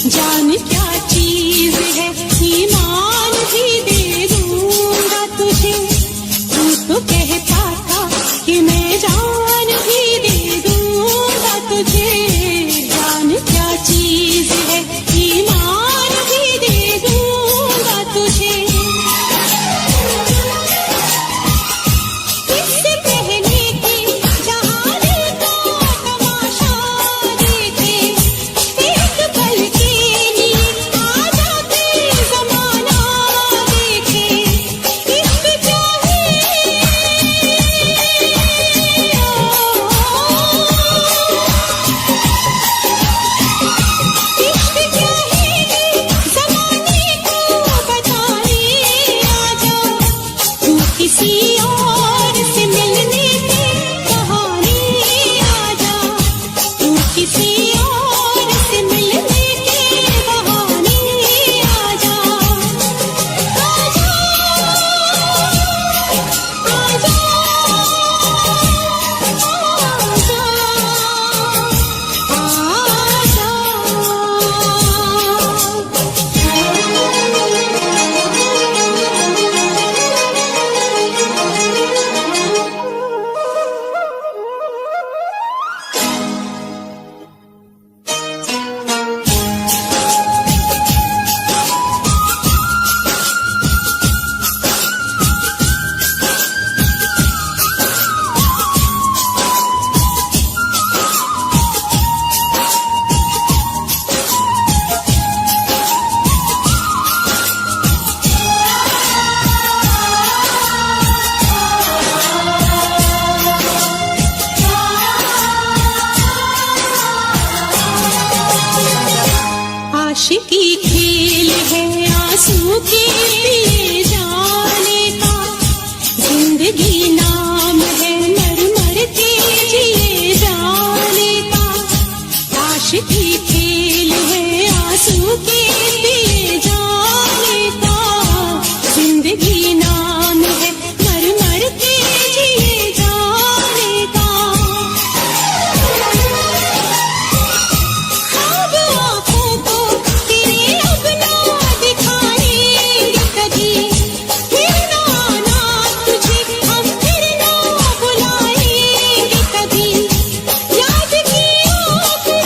जान क्या चीज है, ईमान भी दे दूंगा तुझे। तू तो कहता था कि मैं जान भी दे दूंगा तुझे। जान क्या चीज है, ईमान भी दे दूंगा तुझे। इससे पहले कि जहाने का तमाशा देखे, एक पल के लिए आ जाते ज़माना देखे। इश्क क्या है, इश्क क्या है, ज़माने को बताने आ जा। तू किसी और से मिलने के बहाने आ जा। तू किसी और से मिलने के बहाने आ जा। आ जा, आ जा, आशिकी खेल है आंसू के पिए जाने का। जिंदगी नाम है मर मर के जिए जाने का। आशिकी खेल है आंसू के पिए जाने का। जिंदगी नाम है मर मर के जिए जाने का। ख्वाब आँखों को तेरे अब ना दिखाएंगे कभी। फिर ना आना तुझे हम फिर ना बुलाएंगे कभी। याद की आखिरी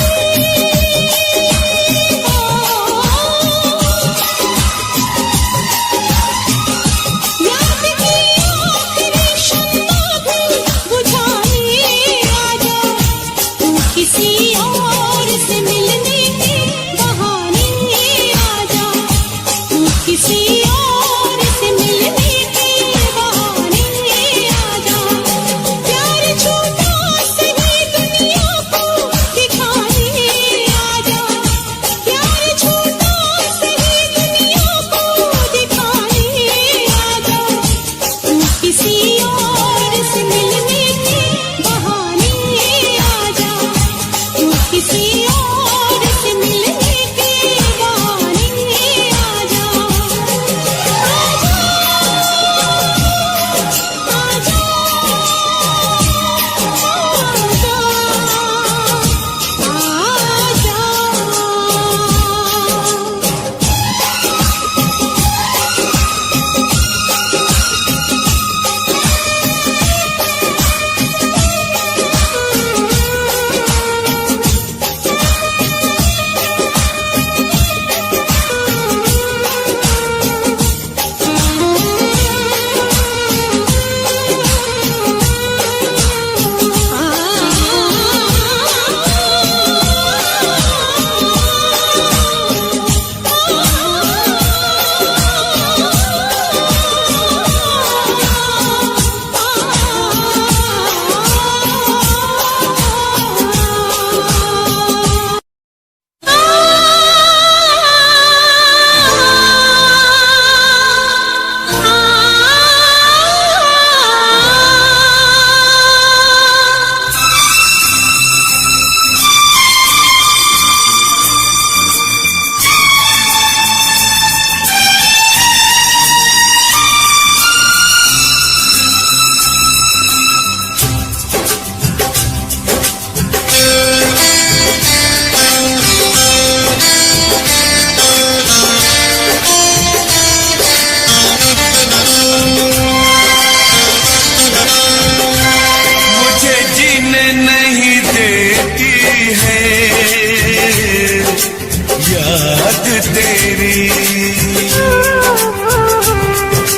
याद तेरी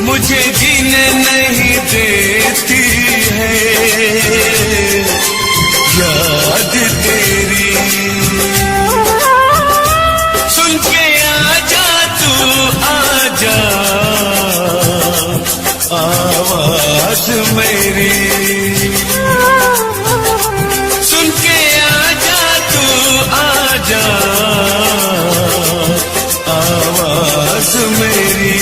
मुझे जीने नहीं देती है, याद तेरी सुन के आजा तू आजा, आवाज मेरी सुन के आजा तू आजा, आवाज मेरी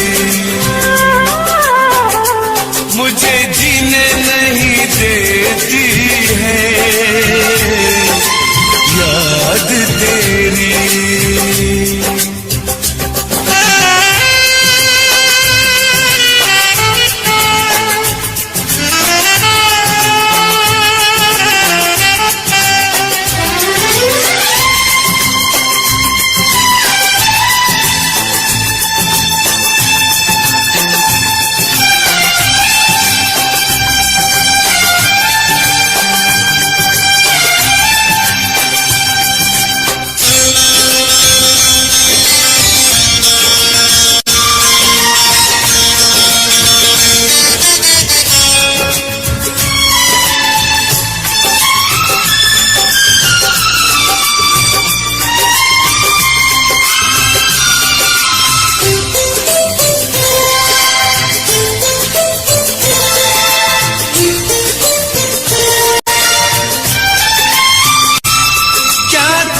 मुझे जीने नहीं देती है, याद तेरी।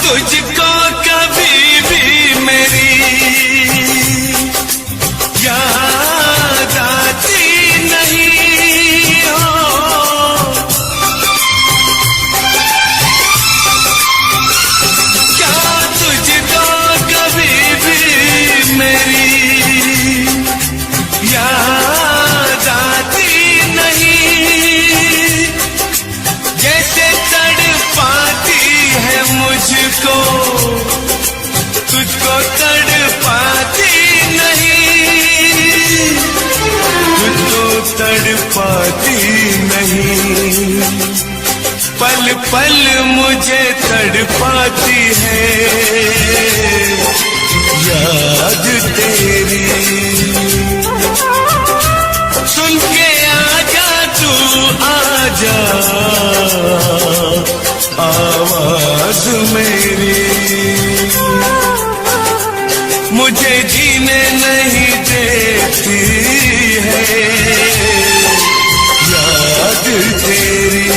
तुझको कभी भी मेरी याद आती नहीं हो, क्या तुझको कभी भी मेरी याद आती नहीं, जैसे तड़पाती है मुझको तुझको तड़पाती नहीं, तुझको तड़पाती नहीं, पल पल मुझे तड़पाती है, याद तेरी सुन के आजा तू आजा, आवाज मेरी मुझे जीने नहीं देती है, याद तेरी।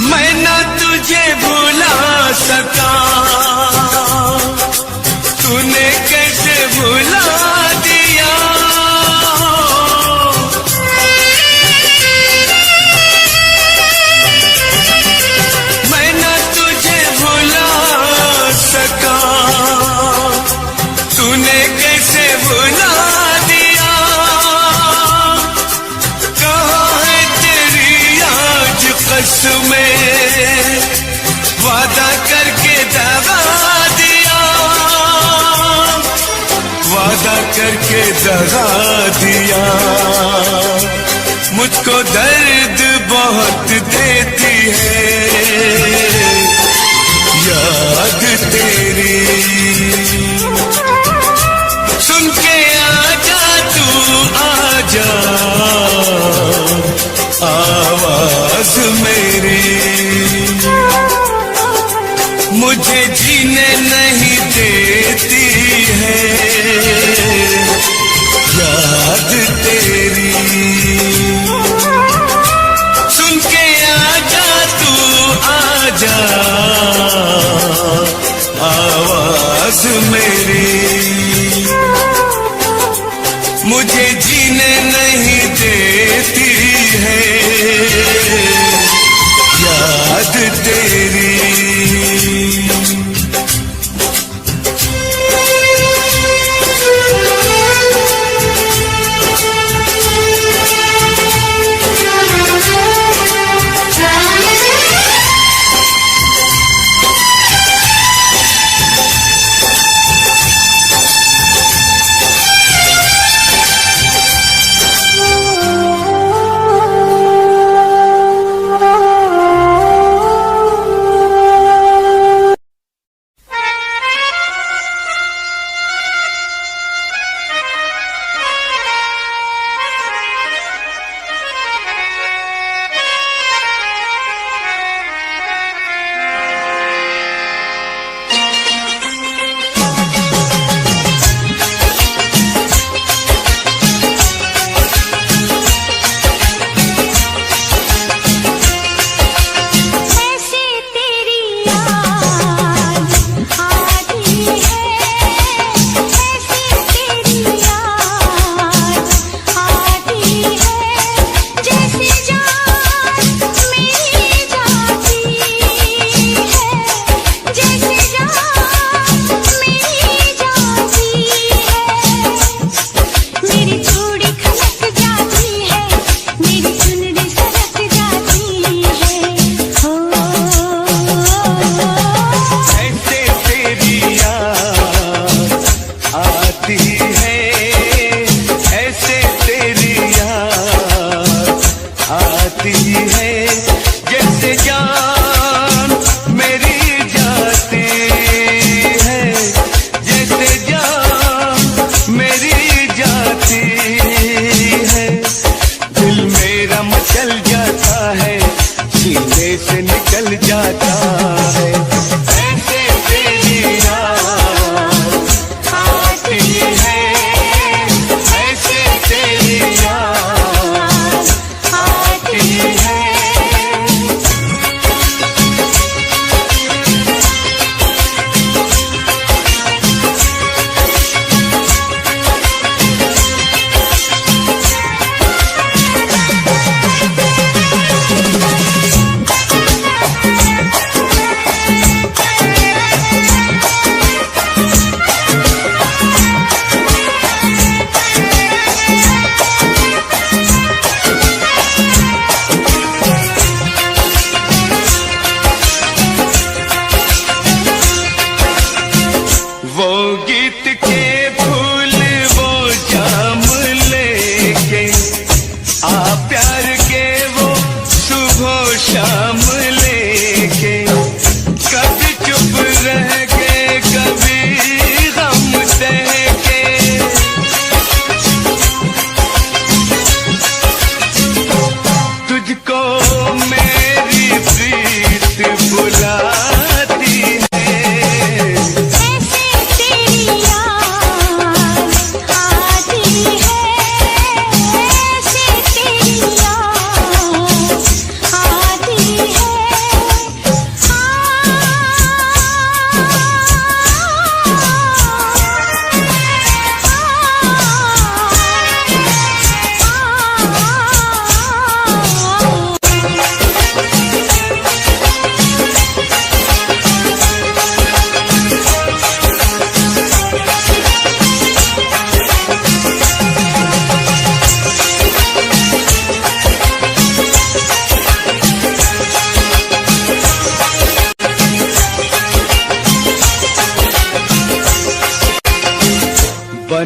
मैं ना तुझे भुला सका, तूने कैसे भुला दिया। मैं ना तुझे भुला सका, तूने कैसे भुला दिया। कहाँ है तेरी आज कसमें, वादा करके दगा दिया। वादा करके दगा दिया। मुझको दर्द बहुत देती है याद तेरी। सुन के आजा तू आजा आवाज मेरी। मुझे जीने नहीं देती है याद तेरी। सुन के आजा तू आजा आवाज मेरी। मुझे जीने नहीं देती है याद तेरी।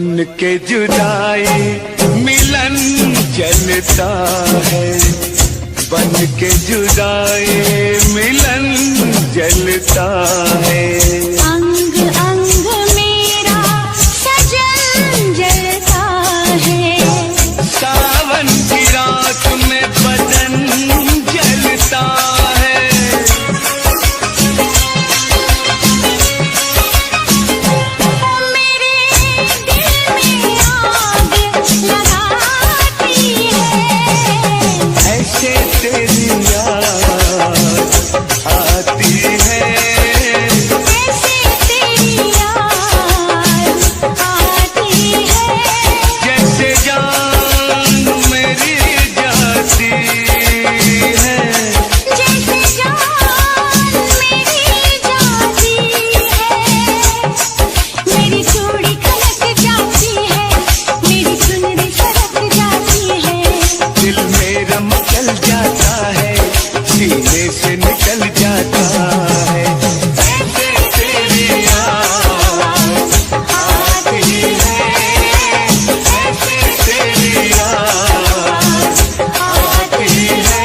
बन के जुदाई मिलन चलता है, बन के जुदाई मिलन जलता है। अंग अंग मेरा सजन जलता है, सावन की रात में बदन जलता है। मेरे दिल में आग लगाती है, ऐसे तेरी याद आती है, ऐसे तेरी याद आती है, जैसे जान मेरी जाती है। जैसे जान मेरी जाती है। मेरी चूड़ी खनक जाती है, मेरी चुनरी सरक जाती है, दिल मेरा मचल जाता है, सीने से निकल जाता है। ऐसे तेरी याद आती है, ऐसे तेरी याद आती है।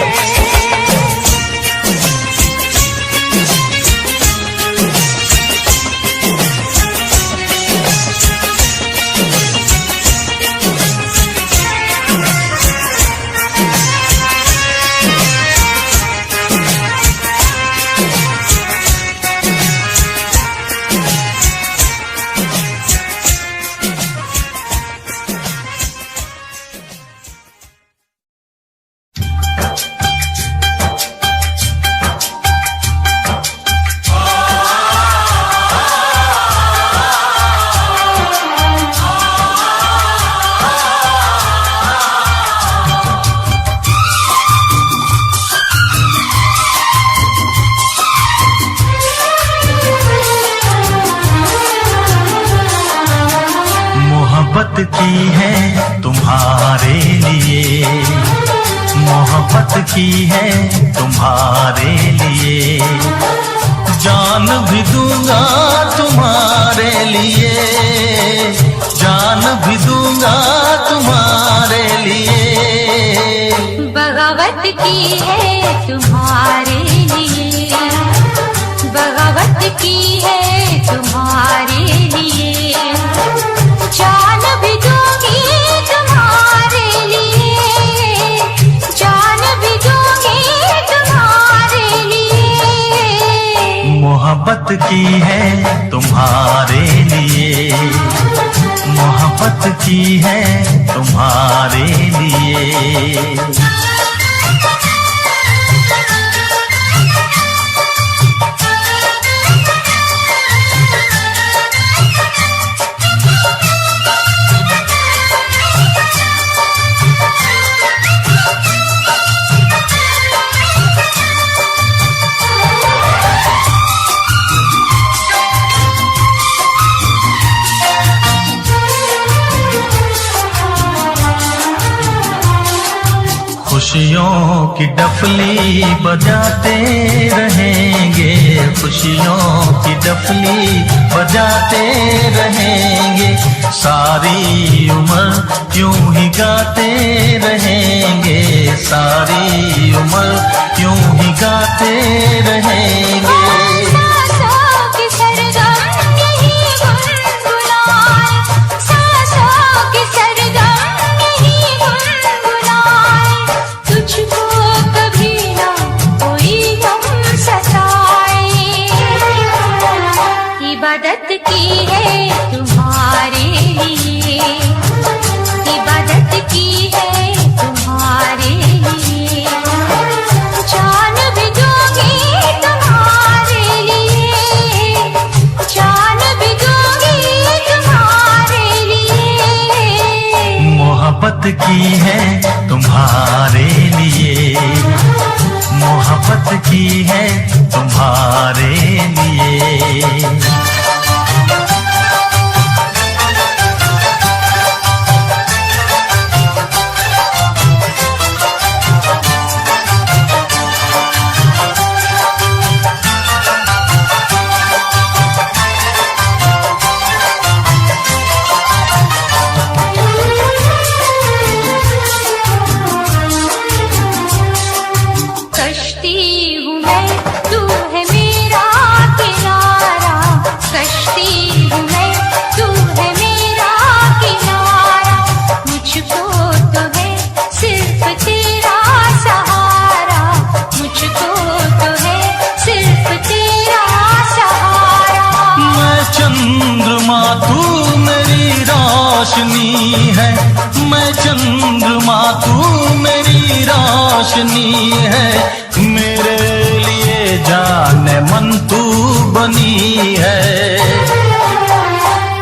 मोहब्बत की है तुम्हारे लिए, मोहब्बत की है तुम्हारे लिए, जान भी दूंगा तुम्हारे लिए, जान भी दूंगा तुम्हारे लिए। बगावत की है तुम्हारे लिए, बगावत की है तुम्हारे लिए, जान भी दूंगी तुम्हारे लिए, जान भी दूंगी तुम्हारे लिए। मोहब्बत की है तुम्हारे लिए, मोहब्बत की है तुम्हारे लिए। खुशियों की डफली बजाते रहेंगे, खुशियों की डफली बजाते रहेंगे, सारी उम्र यूं ही गाते रहेंगे, सारी उम्र यूं ही गाते रहेंगे। सांसों की सरगम यही गुनगुनाए, सांसों की सरगम यही गुनगुनाए, तुझको कभी ना कोई गम सताए। इबादत की है तुम्हारे लिए, इबादत की है तुम्हारे लिए, जान भी दूंगी तुम्हारे लिए, जान भी दूंगी तुम्हारे लिए। मोहब्बत की है तुम्हारे लिए, मोहब्बत की है तुम्हारे लिए। कश्ती हूँ मैं, तू है मेरा किनारा, मुझको तो है सिर्फ तेरा सहारा, मुझको तो है सिर्फ तेरा सहारा। मैं चंद्रमा तू मेरी रोशनी है, मैं चंद्रमा तू मेरी रोशनी है, मेरे लिए जाने मन तू बनी है।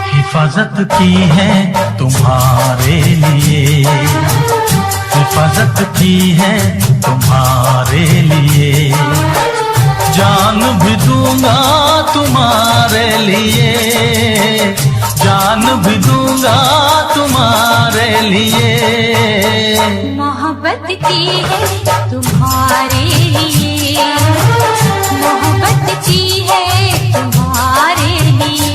हिफाजत की है तुम्हारे लिए, हिफाजत की है तुम्हारे लिए, जान भी दूंगा तुम्हारे लिए, जान भी दूंगा तुम्हारे लिए। मोहब्बत की है तुम्हारे लिए, मोहब्बत की है तुम्हारे लिए।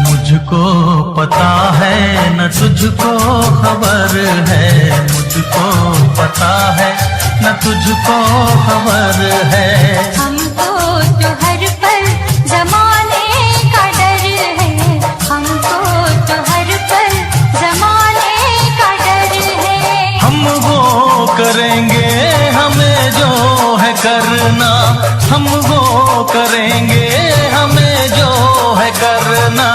मुझको पता है न तुझको खबर है, मुझको पता है न तुझको खबर है। हमको तो हर पल जमाने का डर है, हमको तो हर पल जमाने का डर है। हम वो करेंगे हमें जो है करना, हम वो करेंगे हमें जो है करना,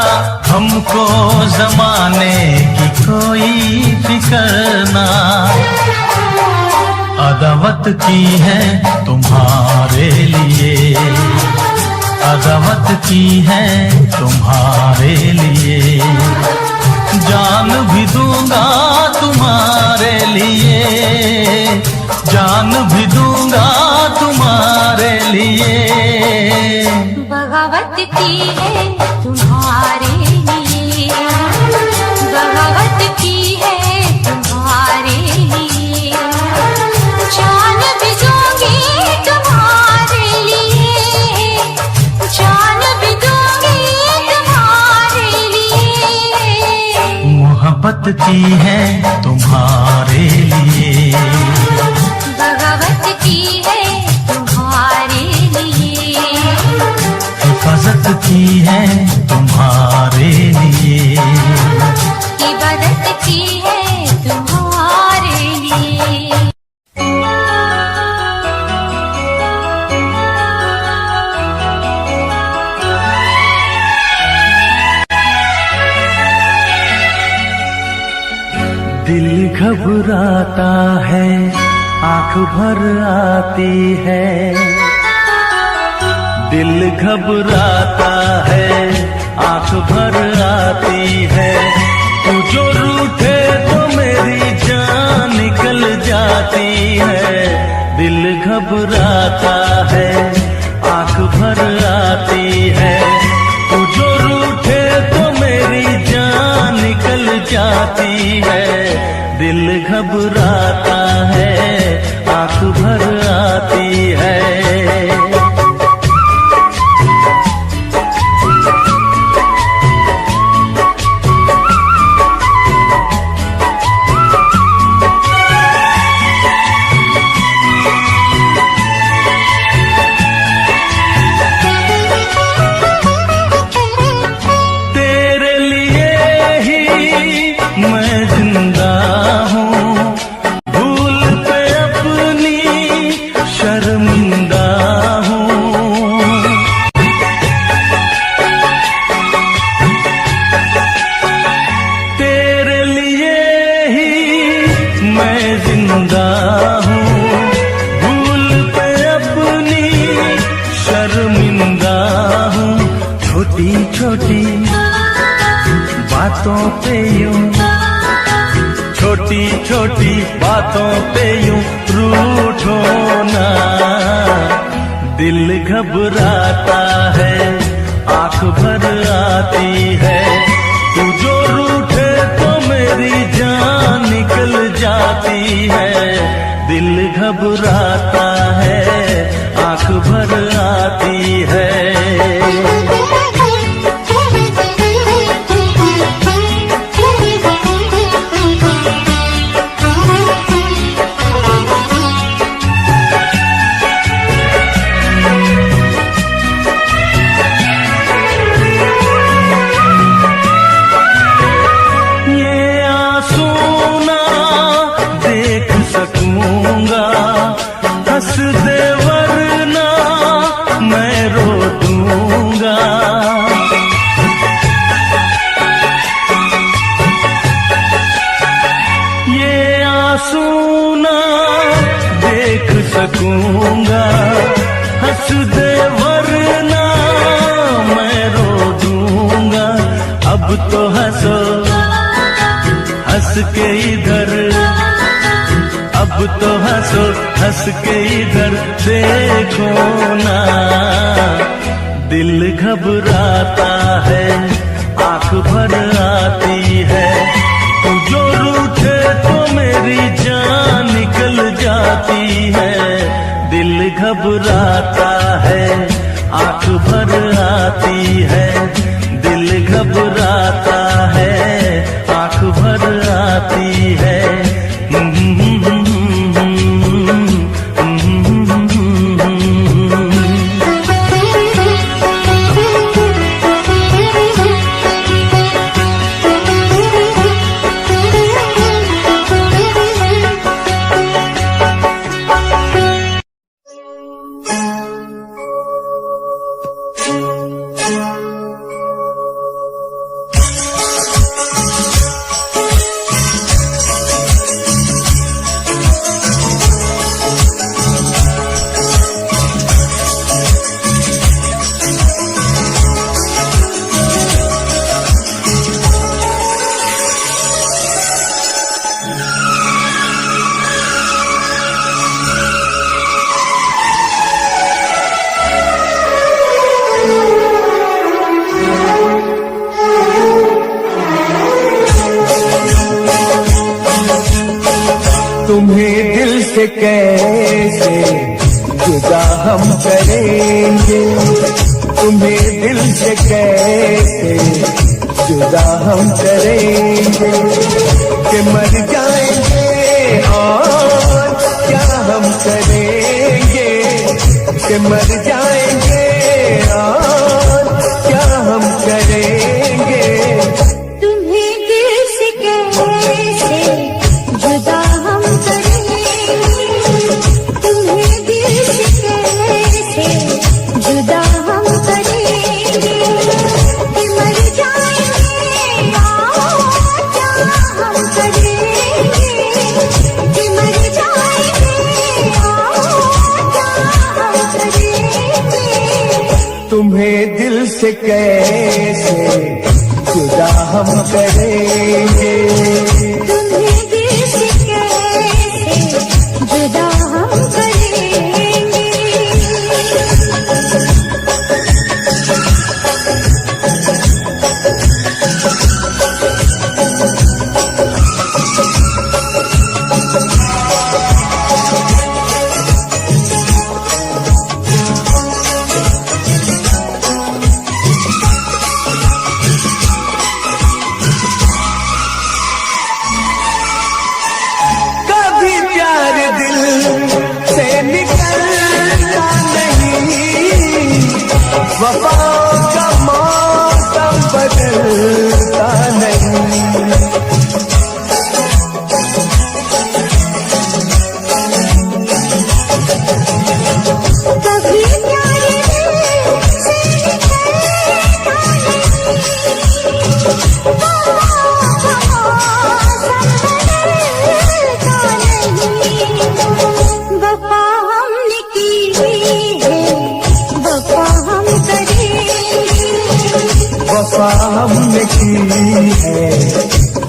हमको जमाने की कोई फिक्र ना। अदावत की है तुम्हारे लिए, अदावत की है तुम्हारे लिए, जान भी दूंगा तुम्हारे लिए, जान भी दूंगा तुम्हारे लिए। बगावत की है तुम्हारे लिए, बगावत की है तुम्हारे लिए, जान भी दूंगी तुम्हारे लिए, जान भी दूंगी तुम्हारे लिए। मोहब्बत की है तुम्हारे लिए, बगावत की है तुम्हारे लिए, हिफाजत की है तुम्हारे लिए, इबादत की है तुम्हारे लिए। दिल घबराता है आंख भर आती है, दिल घबराता है आंख भर आती है, तू जो रूठे तो मेरी जान निकल जाती है। दिल घबराता है आंख भर आती है, तू जो रूठे तो मेरी जान निकल जाती है। दिल घबराता है आंख भर आती है। छोटी बातों पे यूं, छोटी छोटी बातों पे यूं रूठो ना। दिल घबराता है आंख भर घबराता है, आंख भर आती है। हंस दे वरना मैं रो दूंगा। ये आंसू ना देख सकूंगा, हंस दे वरना मैं रो दूंगा। अब तो हंसो हंस के इधर, अब तो हंसो हंस के इधर देखो ना। दिल घबराता है, आंख भर आती है। तू जो रूठे तो मेरी जान निकल जाती है। दिल घबराता है, आंख भर आती है। दिल घबराता है, आंख भर आती है। तुम्हें दिल से कैसे जुदा हम करेंगे, तुम्हें दिल से कैसे जुदा हम करेंगे। कि मर जाएंगे और क्या हम करेंगे, कि मर जाएंगे और क्या हम करेंगे। तुम्हें दिल से कैसे जुदा हम करेंगे, तुम्हें दिल से कैसे जुदा हम करेंगे। कि मर जाएंगे और क्या हम करेंगे, कि मर जाएंगे और क्या हम करेंगे। तुम्हें दिल से कैसे जुदा हम करेंगे, तुम्हें दिल से कैसे जुदा हम करेंगे। वफा का मौसम बदलता नहीं। कभी प्यारे दिल से निकलता नहीं। वफा हमने की है, वफा हम करेंगे। वफा हमने की है,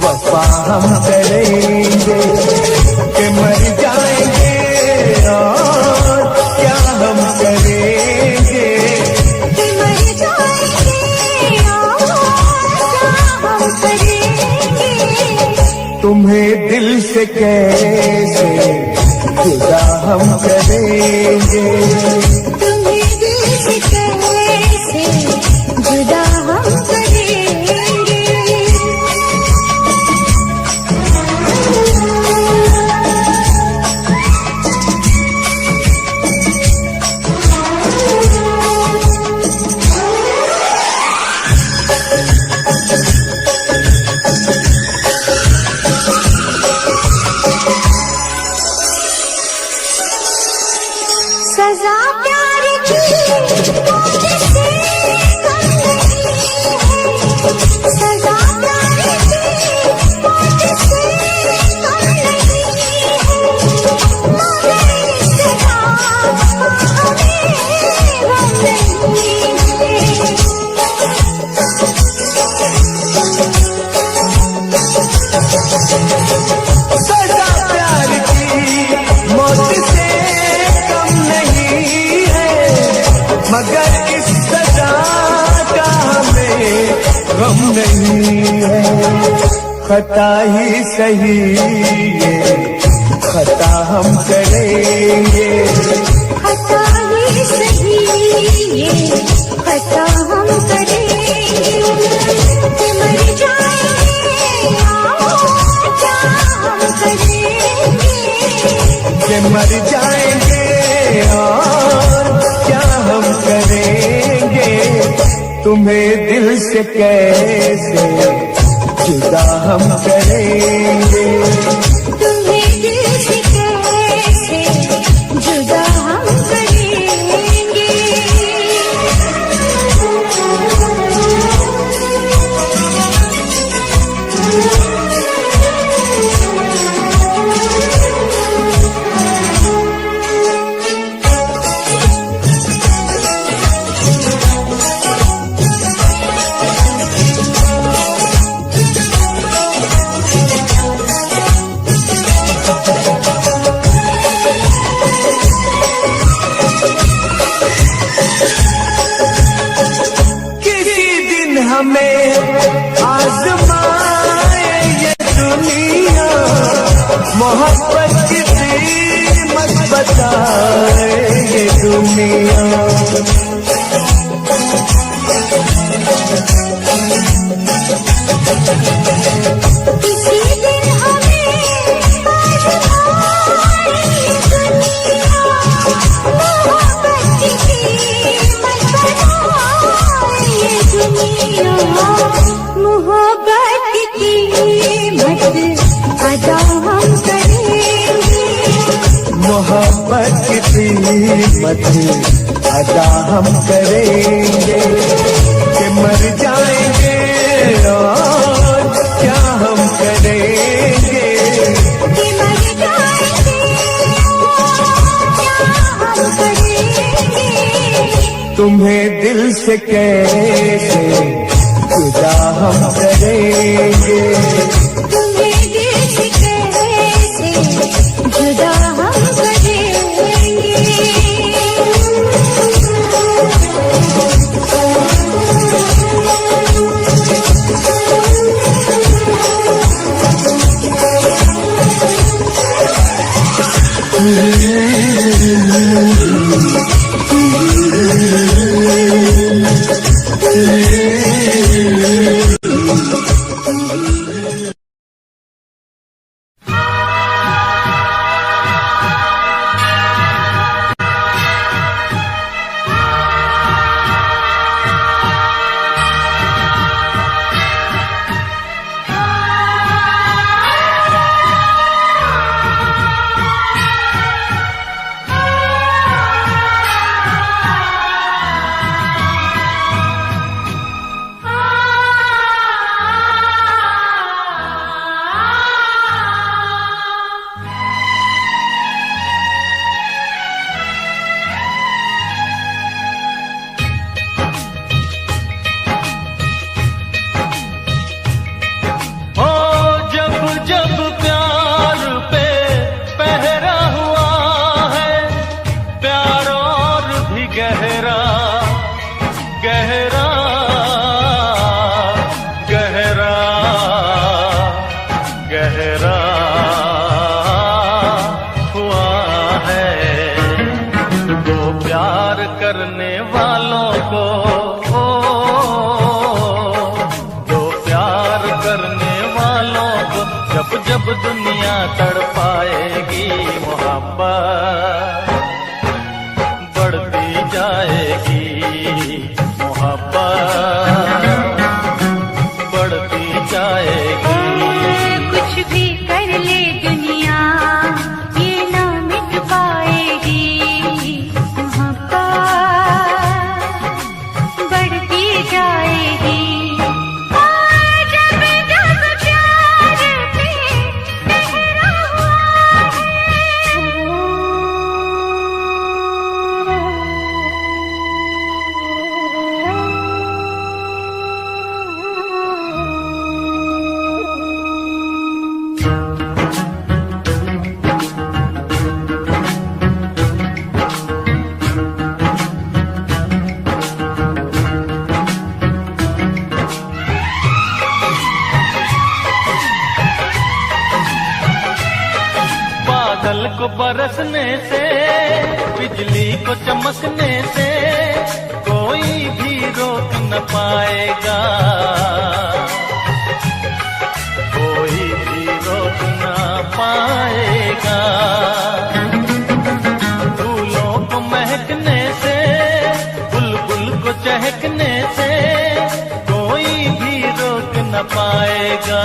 वफा हम करेंगे। कि मर जाएंगे और क्या हम करेंगे, कि मर जाएंगे और क्या हम करेंगे। तुम्हें दिल से कैसे जुदा हम करेंगे। तुम्हें दिल से कैसे जुदा हम करेंगे। सजा प्यार की मौत से कम नहीं है। सजा प्यार की मौत से कम नहीं है। मगर इस रात हमें गम नहीं है। सजा प्यार की मौत से कम नहीं है, मगर इस सजा का हमें गम नहीं है। खता ही सही ये खता हम करेंगे। खता ही सही ये खता हम करेंगे। मर जाएंगे और क्या हम करेंगे। कि मर जाएंगे और क्या हम करेंगे। तुम्हें दिल से कैसे जुदा हम करेंगे। तुम्हें दिल से कैसे जुदा हम करेंगे। किसी दिन हमें आजमाए ये दुनिया, मोहब्बत की कीमत बताए ये दुनिया। किसी दिन हमें आजमाए ये दुनिया, मोहब्बत की कीमत बताए ये दुनिया। मोहब्बत की कीमत अदा हम करेंगे। मोहब्बत की कीमत अदा हम करेंगे। कि मर जाएंगे और क्या हम करेंगे। कि मर जाएंगे और क्या हम करेंगे। तुम्हें दिल से कैसे जुदा हम करेंगे। तुम्हें दिल से कैसे जुदा हम करेंगे। को चमकने से कोई भी रोक न पाएगा, कोई भी रोक न पाएगा। फूलों को महकने से, बुलबुल को चहकने से कोई भी रोक न पाएगा,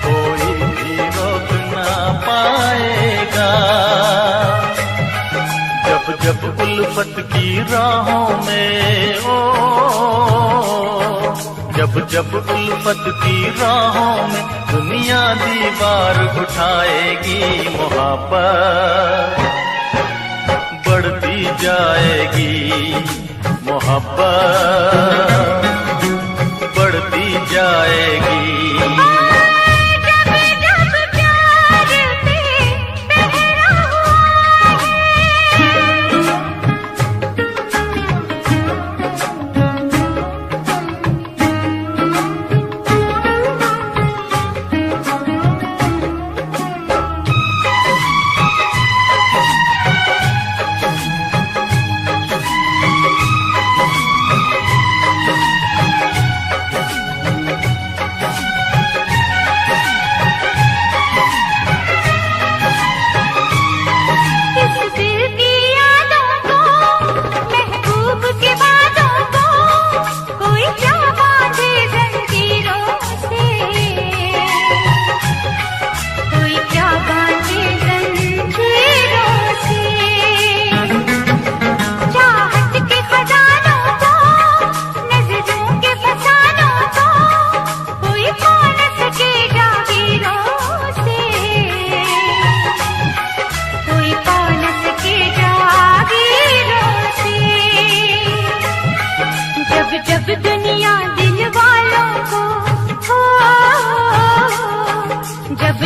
कोई भी रोक न पाएगा। जब जब उल्फत की राहों में जब जब उल्फत की राहों में दुनिया दीवार उठाएगी, मोहब्बत बढ़ती जाएगी, मोहब्बत बढ़ती जाएगी।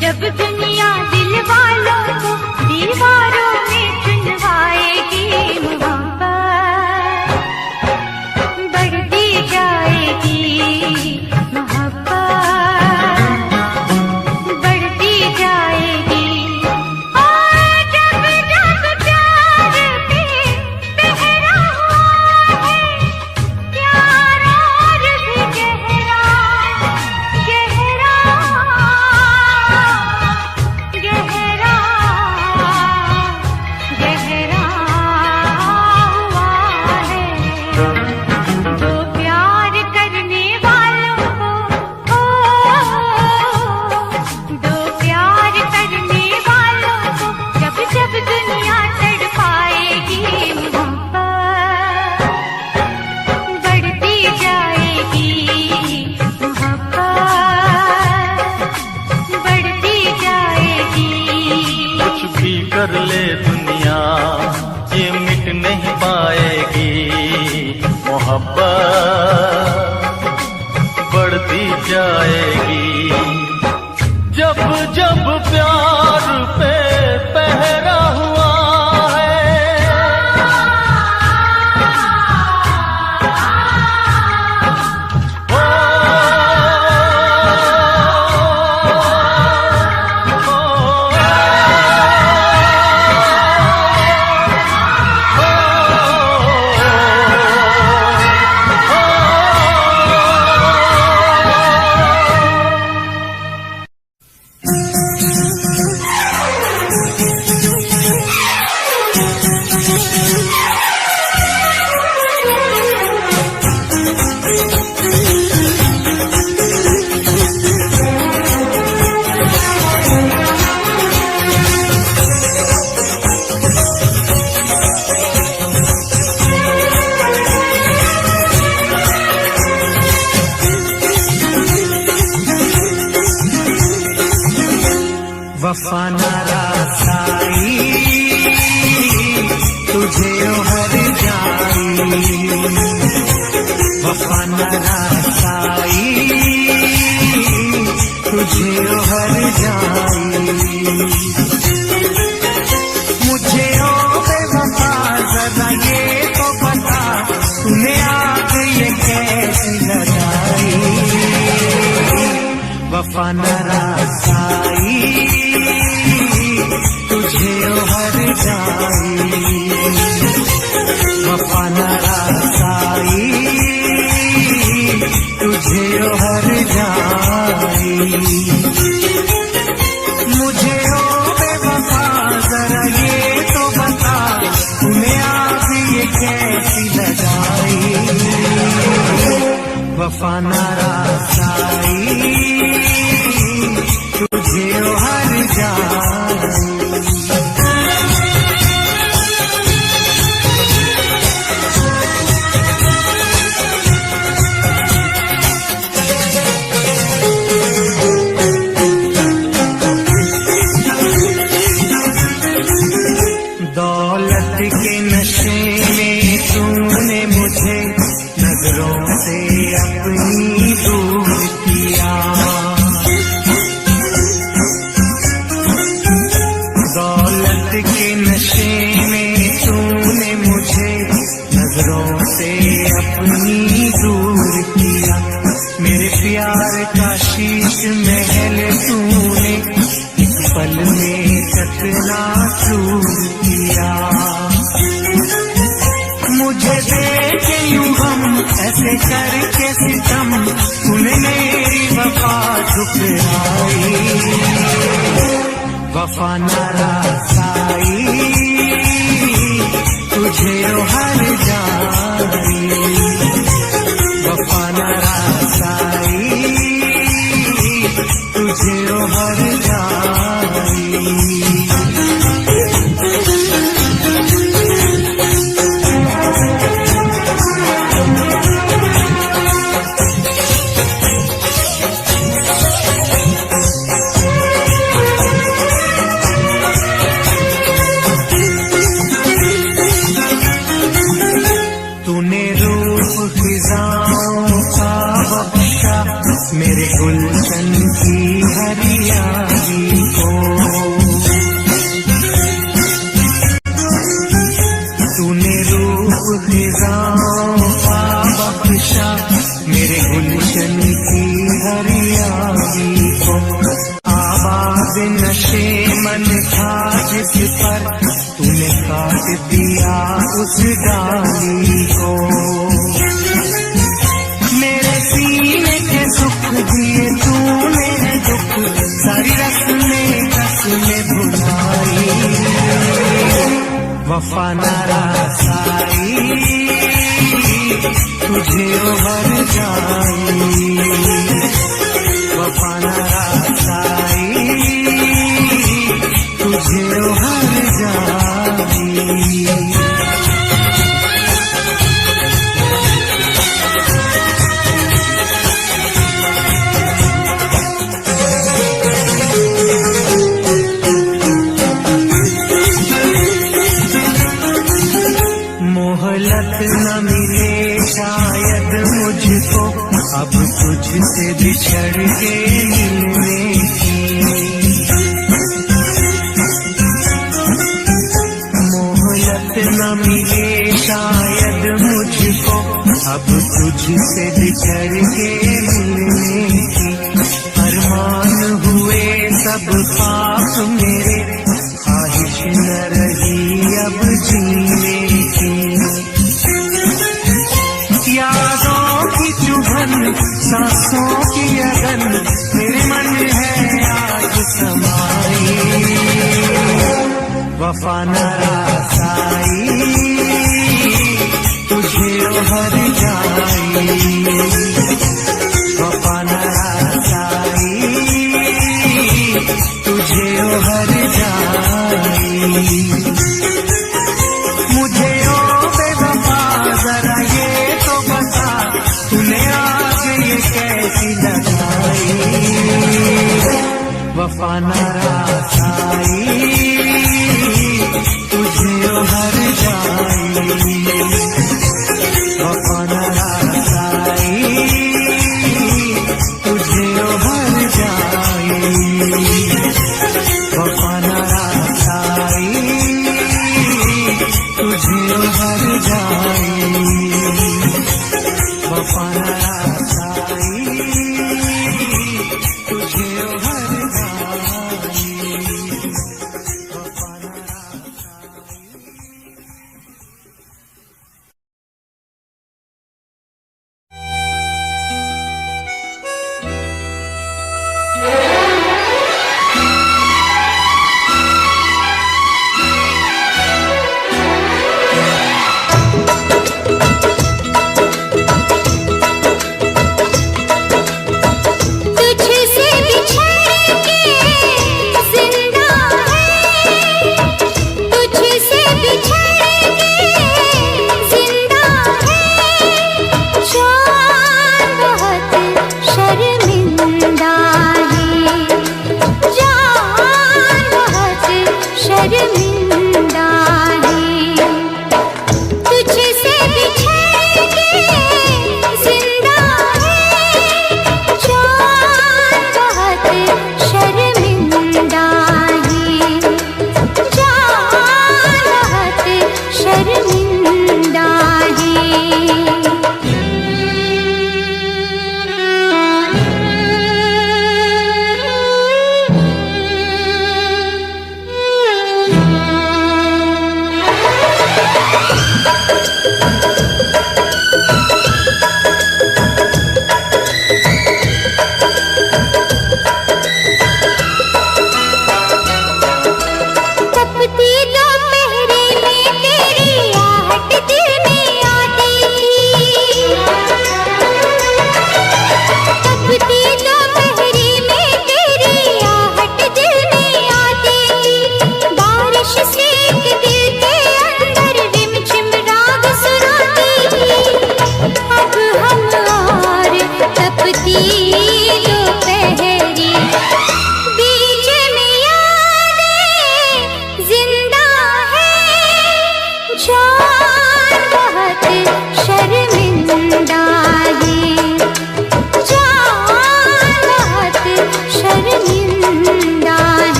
जब दुनिया दिल वालों को दीवारों में चुनवाएगी, मोहब्बत बढ़ती जाएगी, मोहब्बत बढ़ती जाएगी। और जब जब प्यार पे पहरा हुआ है, प्यार और भी गहरा गहरा गहरा गहरा हुआ है। तो प्यार करने वालों को दो प्यार करने वालों को जब जब दुनिया तड़पाएगी, मोहब्बत बढ़ती जाएगी, मोहब्बत बढ़ती जाएगी। कुछ भी कर ले दुनिया ये मिट नहीं पाएगी, मोहब्बत बढ़ती जाएगी। जब जब प्यार पे पहरा हुआ है, वफा ना रासाई तुझे हर जाई, वफा ना रासाई तुझे हर जाई। मुझे ओ बेवफा जरा ये तो बता, तूने आग ये कैसे लगाई, वफा ना रासाई तुझे हर जाई, वफा न रासाई तुझे ओ हर जाई। मुझे ओ बेवफा जरा ये तो बता, तूने आग ये कैसी लगाई, वफा न रासाई तुझे ओ हर जाई। दौलत के नशे में तूने मुझे नजरों से अपनी दूर किया, दौलत के नशे में तूने मुझे नजरों से अपनी दूर किया। मेरे प्यार का शीश महल तूने एक पल में चकना चूर किया। मुझे देखे यूं हम ऐसे करके सितम, तूने मेरी वफा ठुकराई, वफा न रासाई तुझे ओ हर जाई, वफा न रासाई तुझे ओ हर जाई। तूने रूप फिजाओं का बख्शा मेरे गुलशन की हरियाली को, तूने रूप फिजाओं का बख्शा मेरे गुलशन की हरियाली को। आबाद नशे मन था जिस पर तूने काट दिया उस डाली को। मेरे सीने के सुख दिए तूने दुख, सारी रस्में कसमें भुलाई, वफा न रासाई तुझे ओ हर जाई, वफा न रासाई तुझे ओ हर जाई। मोहलत न मिले शायद मुझको अब तुझसे बिछड़ के मिलने की, मोहलत न मिले शायद मुझको अब तुझसे बिछड़ के मिलने की। अरमान हुए सब पाप मेरे, ख्वाहिश न रही अब जीने की। यादों की चुभन सांसों की अगन मेरे मन है आज समाई, वफा न रासाई तुझे ओ हर जाई, वफा न रासाई तुझे ओ हर जाई। मुझे ओ बेवफा जरा ये तो बता, तूने आग ये कैसी लगाई, वफा न रासाई तुझे ओ हर जाई, वफा न रासाई तुझे ओ हर जाई, वफा न रासाई तुझे ओ हर जाई, वफा न रासाई तुझे ओ हर जाई।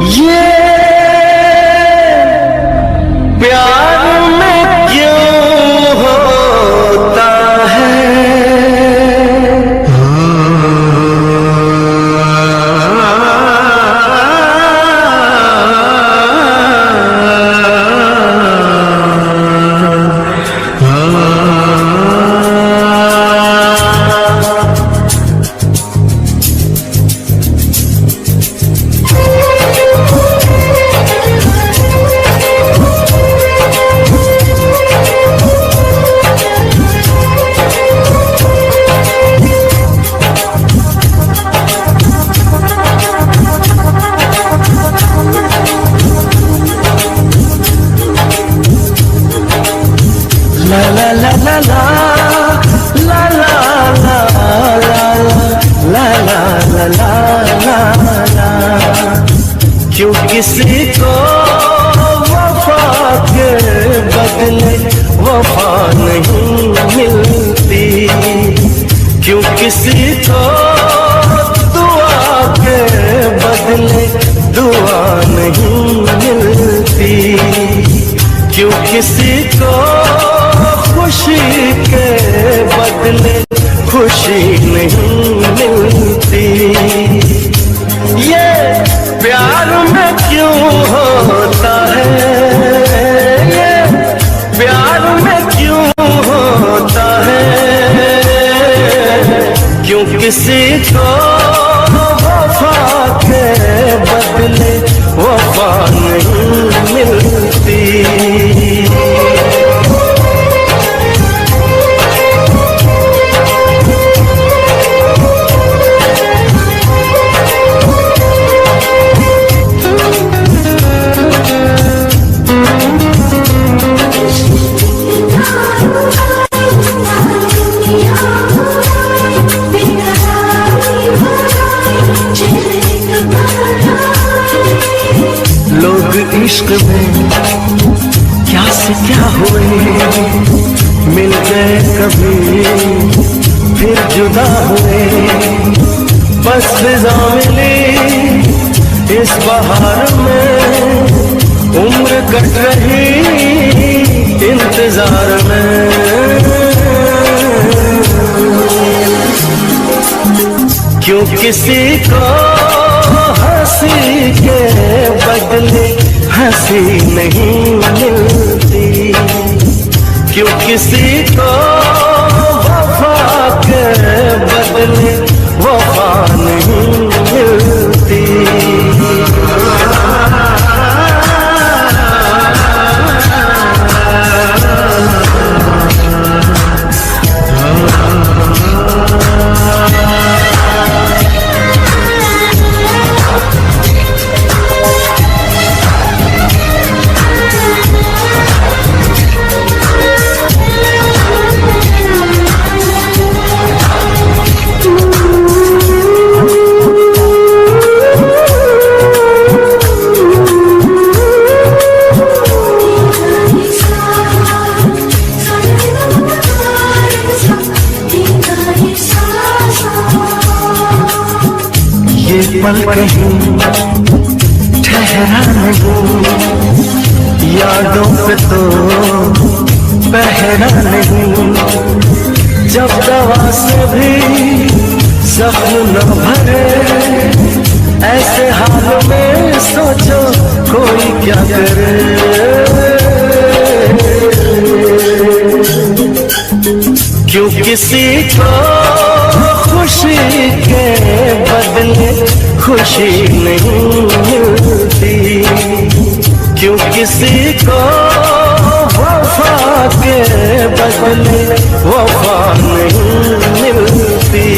ये प्यार में क्यों होता क्यों किसी को वफा के बदले वफा नहीं मिलती, क्यों किसी को दुआ के बदले दुआ नहीं मिलती, क्यों किसी को खुशी के बदले खुशी नहीं मिलती। ये प्यार में क्यों होता है, ये प्यार में क्यों होता है, क्यों किसी को वफा के बदले वफा नहीं मिलती। इश्क में क्या से क्या हुए, मिल गए कभी फिर जुदा हुए, बस फिजा मिली इस बहार में, उम्र कट रही इंतजार में। क्यों किसी को हंसी के बदले हंसी नहीं मिलती, क्यों किसी को वफा के बदले वफा नहीं मिलती। पल कहीं ठहरा नहीं, यादों पे तो पहरा नहीं, जब दवा से भी सपना भरे, ऐसे हाल में सोचो कोई क्या करे। क्यों किसी को खुशी के बदले खुशी नहीं मिलती, क्यों किसी को वफा के बदले वफा नहीं मिलती।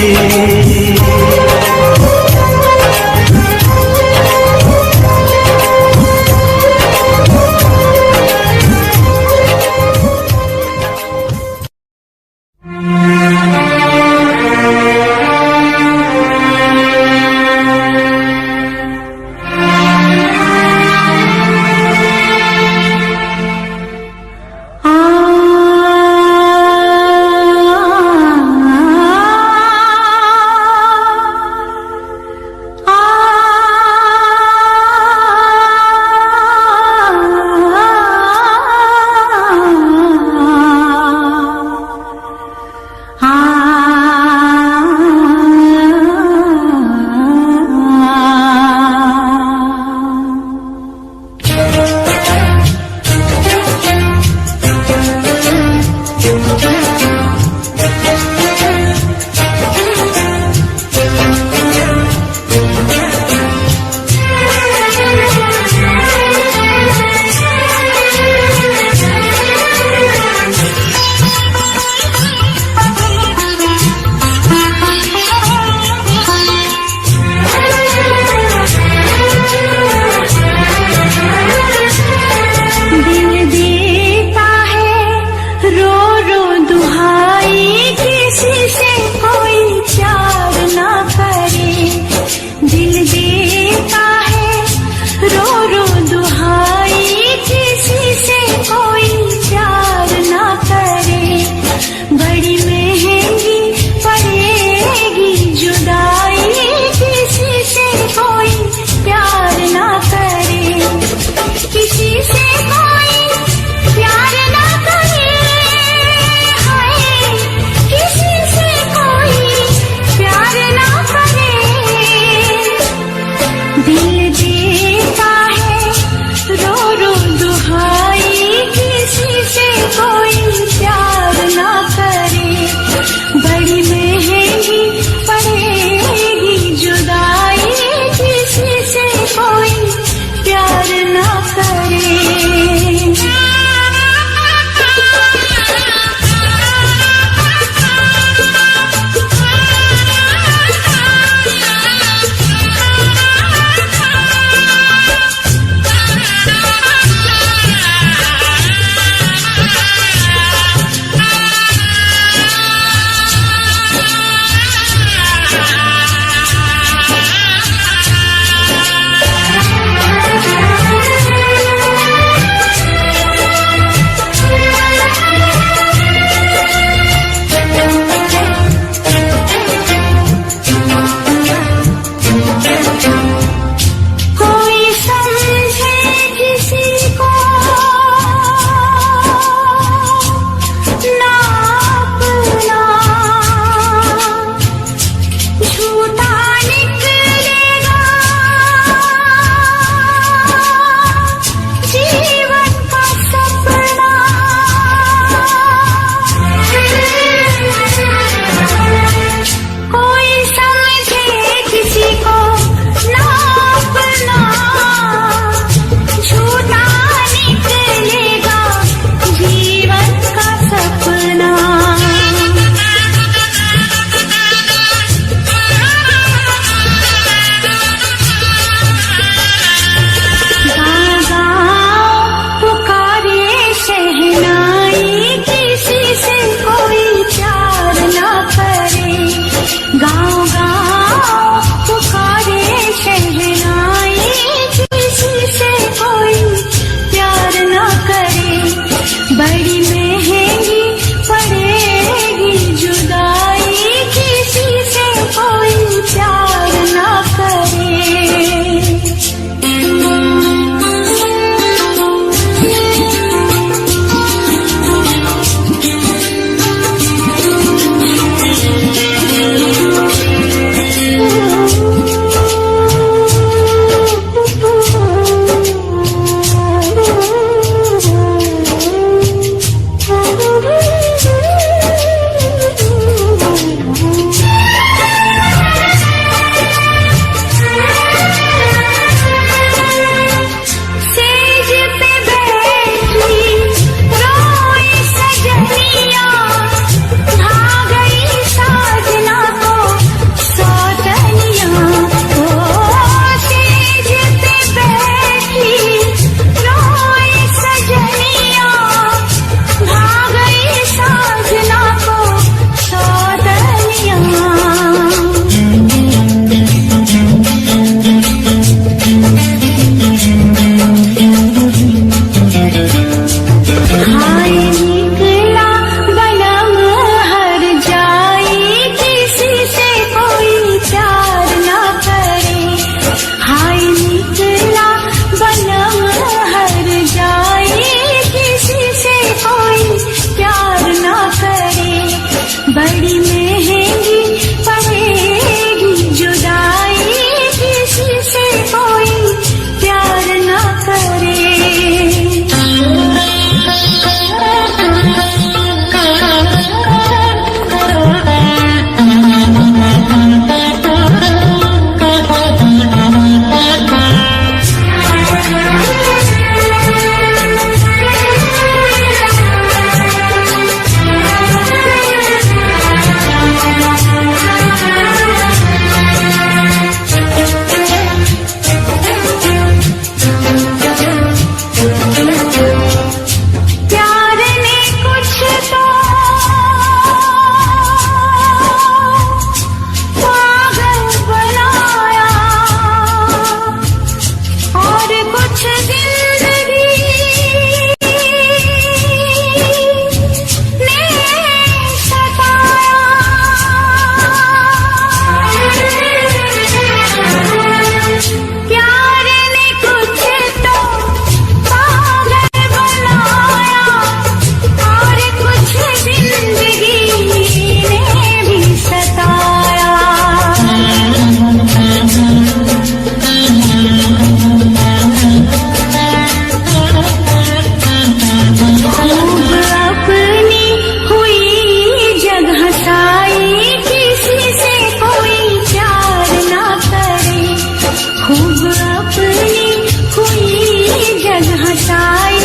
जग हंसाई,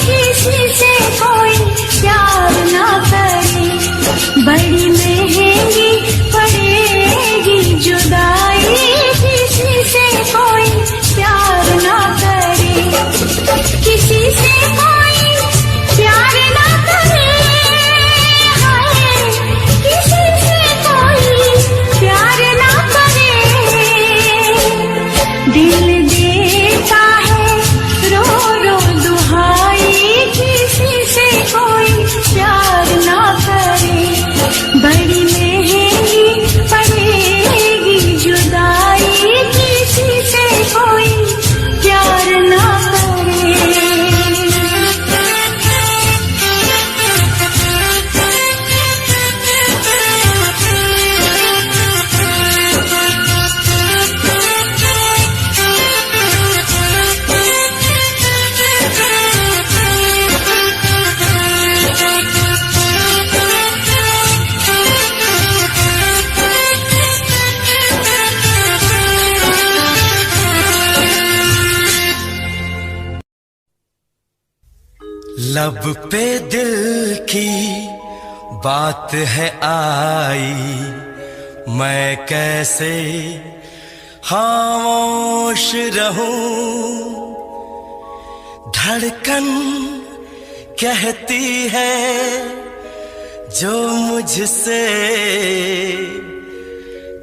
किसी से कोई प्यार ना करे, बड़ी महंगी पड़ेगी जुदाई, किसी से कोई प्यार ना करे, किसी से कोई प्यार ना करे, हाय किसी से कोई प्यार ना करे, दिल देता है रो रो दुहाई, किसी से कोई प्यार ना करे, बड़ी महंगी पड़ेगी जुदाई, किसी से कोई प्यार ना लब पे दिल की बात है आई, मैं कैसे खामोश रहूं, धड़कन कहती है जो मुझसे,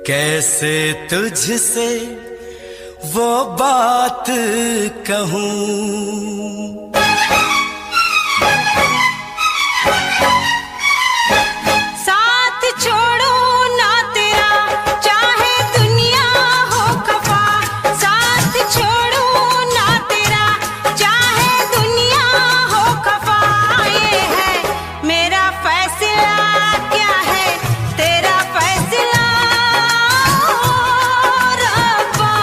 कैसे तुझसे वो बात कहूं। साथ छोड़ो ना तेरा चाहे दुनिया हो खफा, साथ छोड़ो ना तेरा चाहे दुनिया हो खफा, ये है मेरा फैसला, क्या है तेरा फैसला रब्बा।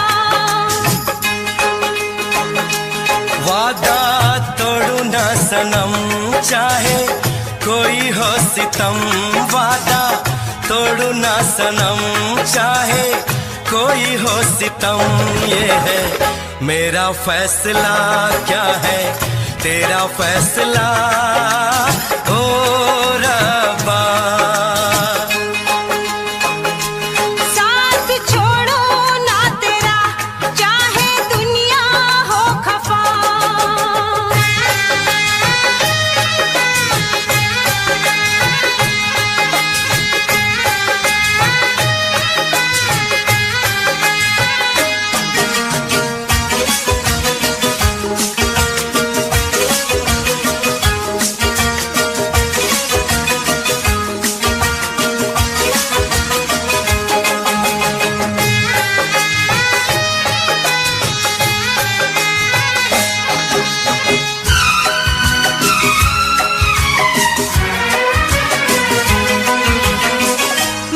वादा तोड़ू ना सनम चाहे कोई हो सितम, वादा तोड़ू ना सनम चाहे कोई हो सितम, ये है मेरा फैसला, क्या है तेरा फैसला ओ रब्बा। साथ छोड़ो ना तेरा चाहे दुनिया हो खफा।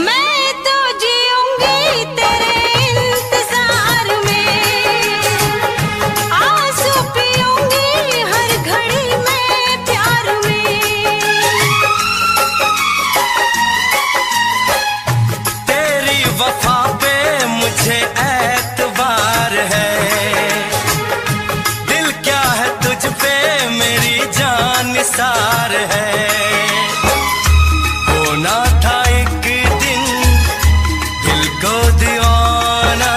मैं तो जीऊंगी तेरे इंतजार में, आंसू पीऊंगी हर घड़ी में प्यार में। तेरी वफा पे मुझे एतबार है, दिल क्या है तुझ पे मेरी जान निसार है, होना था एक दिन दिल को दीवाना,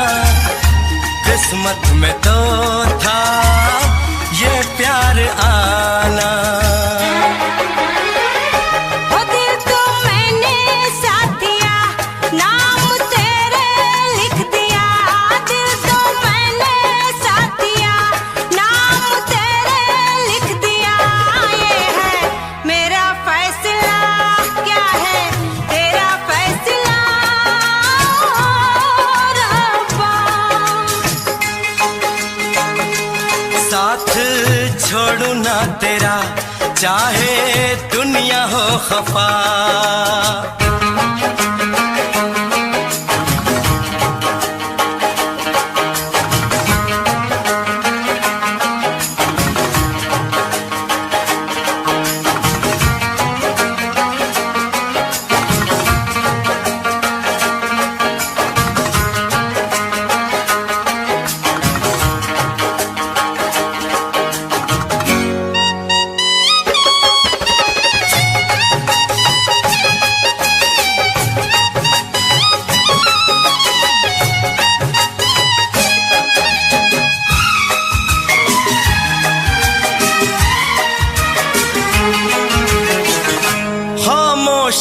किस्मत में तो था ये प्यार आना। वो दिल तो मैंने साथ दिया, नाम तेरे लिख दिया, दिल तो मैंने साथ दिया, नाम तेरे लिख दिया, ये है मेरा फैसला, क्या है तेरा फैसला रब्बा। साथ छोड़ू ना तेरा चाहे दुनिया हो खफा।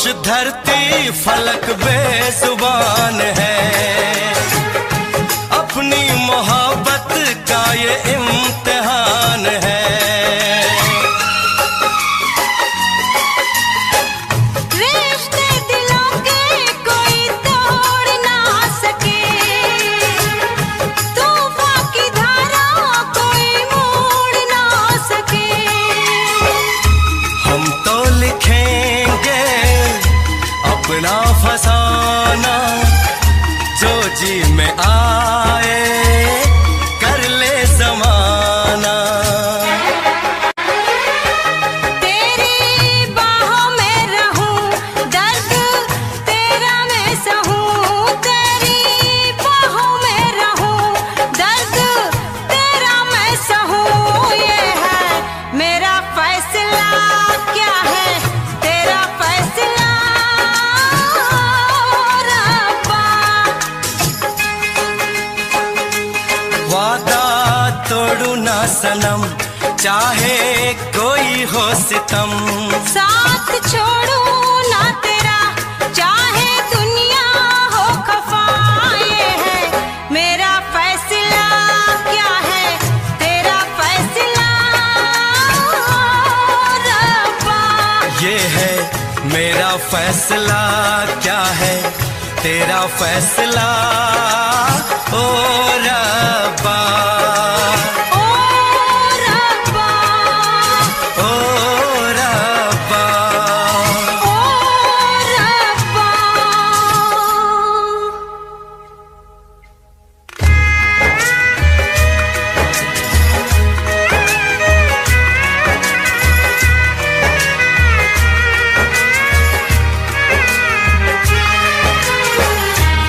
धरती फलक बेजुबान है, अपनी मोहब्बत का ये इम्तिहान है। रिश्ते दिलों के कोई तोड़ ना सके, तूफान की धारा कोई मोड़ ना सके। हम तो लिखेंगे अपना फसाना, जो जी में आए कर ले ज़माना। तेरी बाहों में रहूं, दर्द तेरा मैं सहूं। तेरी बाहों में रहूं, दर्द तेरा मैं सहूं। ये है मेरा फैसला, क्या है तेरा फैसला रब्बा। वादा तोड़ू ना सनम, चाहे कोई हो सितम। साथ छोड़ू ना तेरा, चाहे दुनिया हो खफा। ये है मेरा फैसला, क्या है तेरा फैसला रब्बा। ये है मेरा फैसला, क्या है तेरा फैसला ओ रब्बा। ओ रब्बा, ओ रब्बा। ओ रब्बा।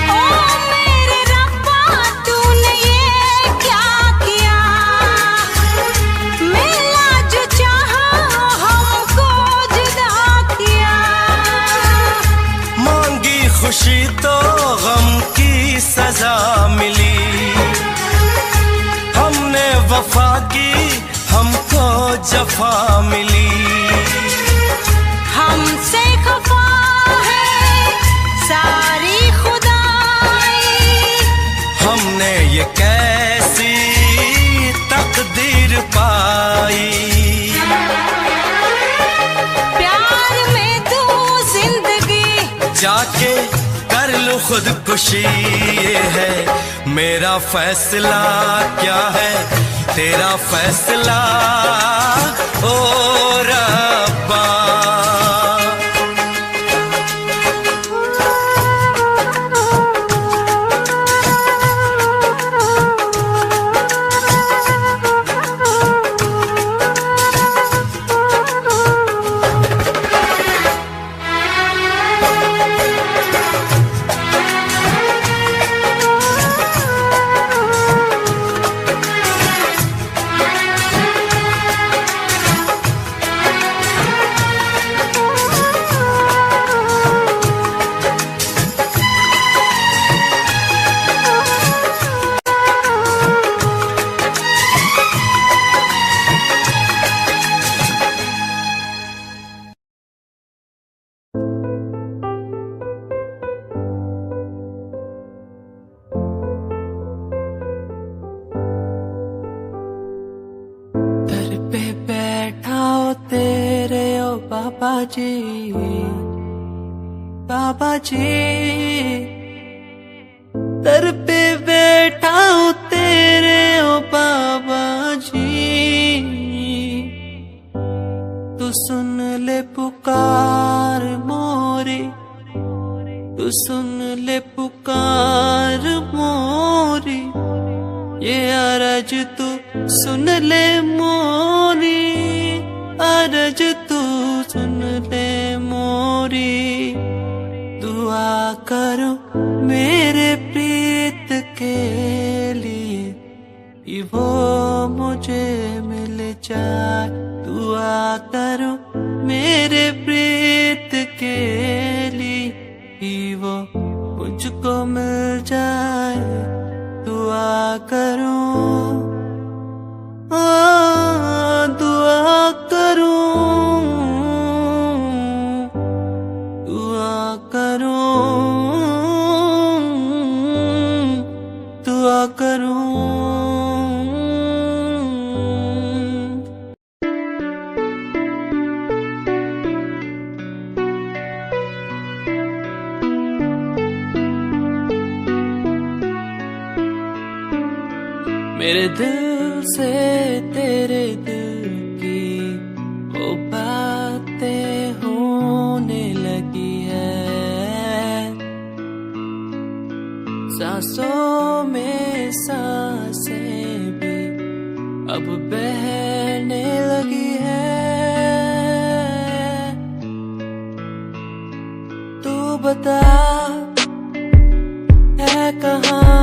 ओ मेरे रब्बा, तूने ये क्या किया। मिला जो चाहा हमको जुदा किया। मांगी खुशी तो गम की सजा मिली, हमने वफा की हमको जफा मिली। हमसे खफा है सारी खुदाई। हमने ये कैसी तकदीर पाई। प्यार में तू जिंदगी जाके कर लूं खुदकुशी, ये है मेरा फैसला, क्या है तेरा फैसला ओ रब्बा। दर पे बैठा हो तेरे ओ बाबा जी, बाबा जी। दर पे बैठा हो तेरे ओ बाबा जी, तू सुन ले पुकार मोरी, तू सुन ले पुकार मोरी। ये अरज तू सुन ले मोरी, अरज तू सुन ले मोरी। दुआ करो मेरे प्रीत के लिए, कि वो मुझे मिल जाए। दुआ करो मेरे प्रीत के लिए, कि वो मुझको मिल जाए। दुआ करूं, दुआ करूं, मेरे दिल से तेरे दिल की वो बातें होने लगी है, सांसों में सांसें भी अब बहने लगी है। तू बता है कहाँ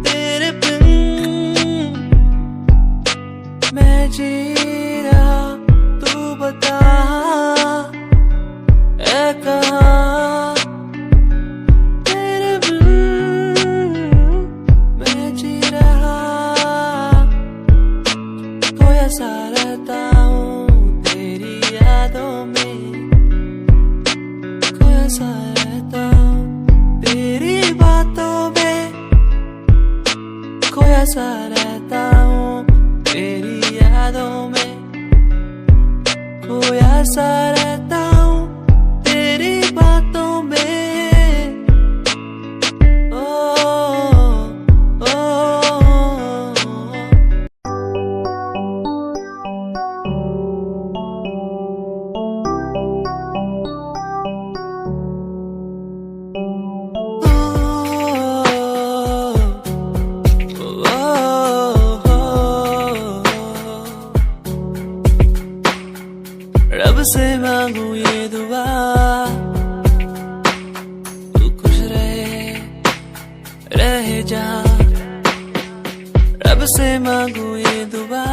तेरे बिन मैं जी रहा, तू बता है कहाँ तेरे बिन मैं जी रहा। खोया सा रहता हूँ तेरी यादों में, खोया सा रहता हूँ तेरी बातों में, खोया सा रहता हूँ तेरी यादों में, खोया सा रहता हूँ तेरी बातों में। ओ, ओ, रब से मांगू ये दुआ तू खुश रहे जा। रब से मांगू ये दुआ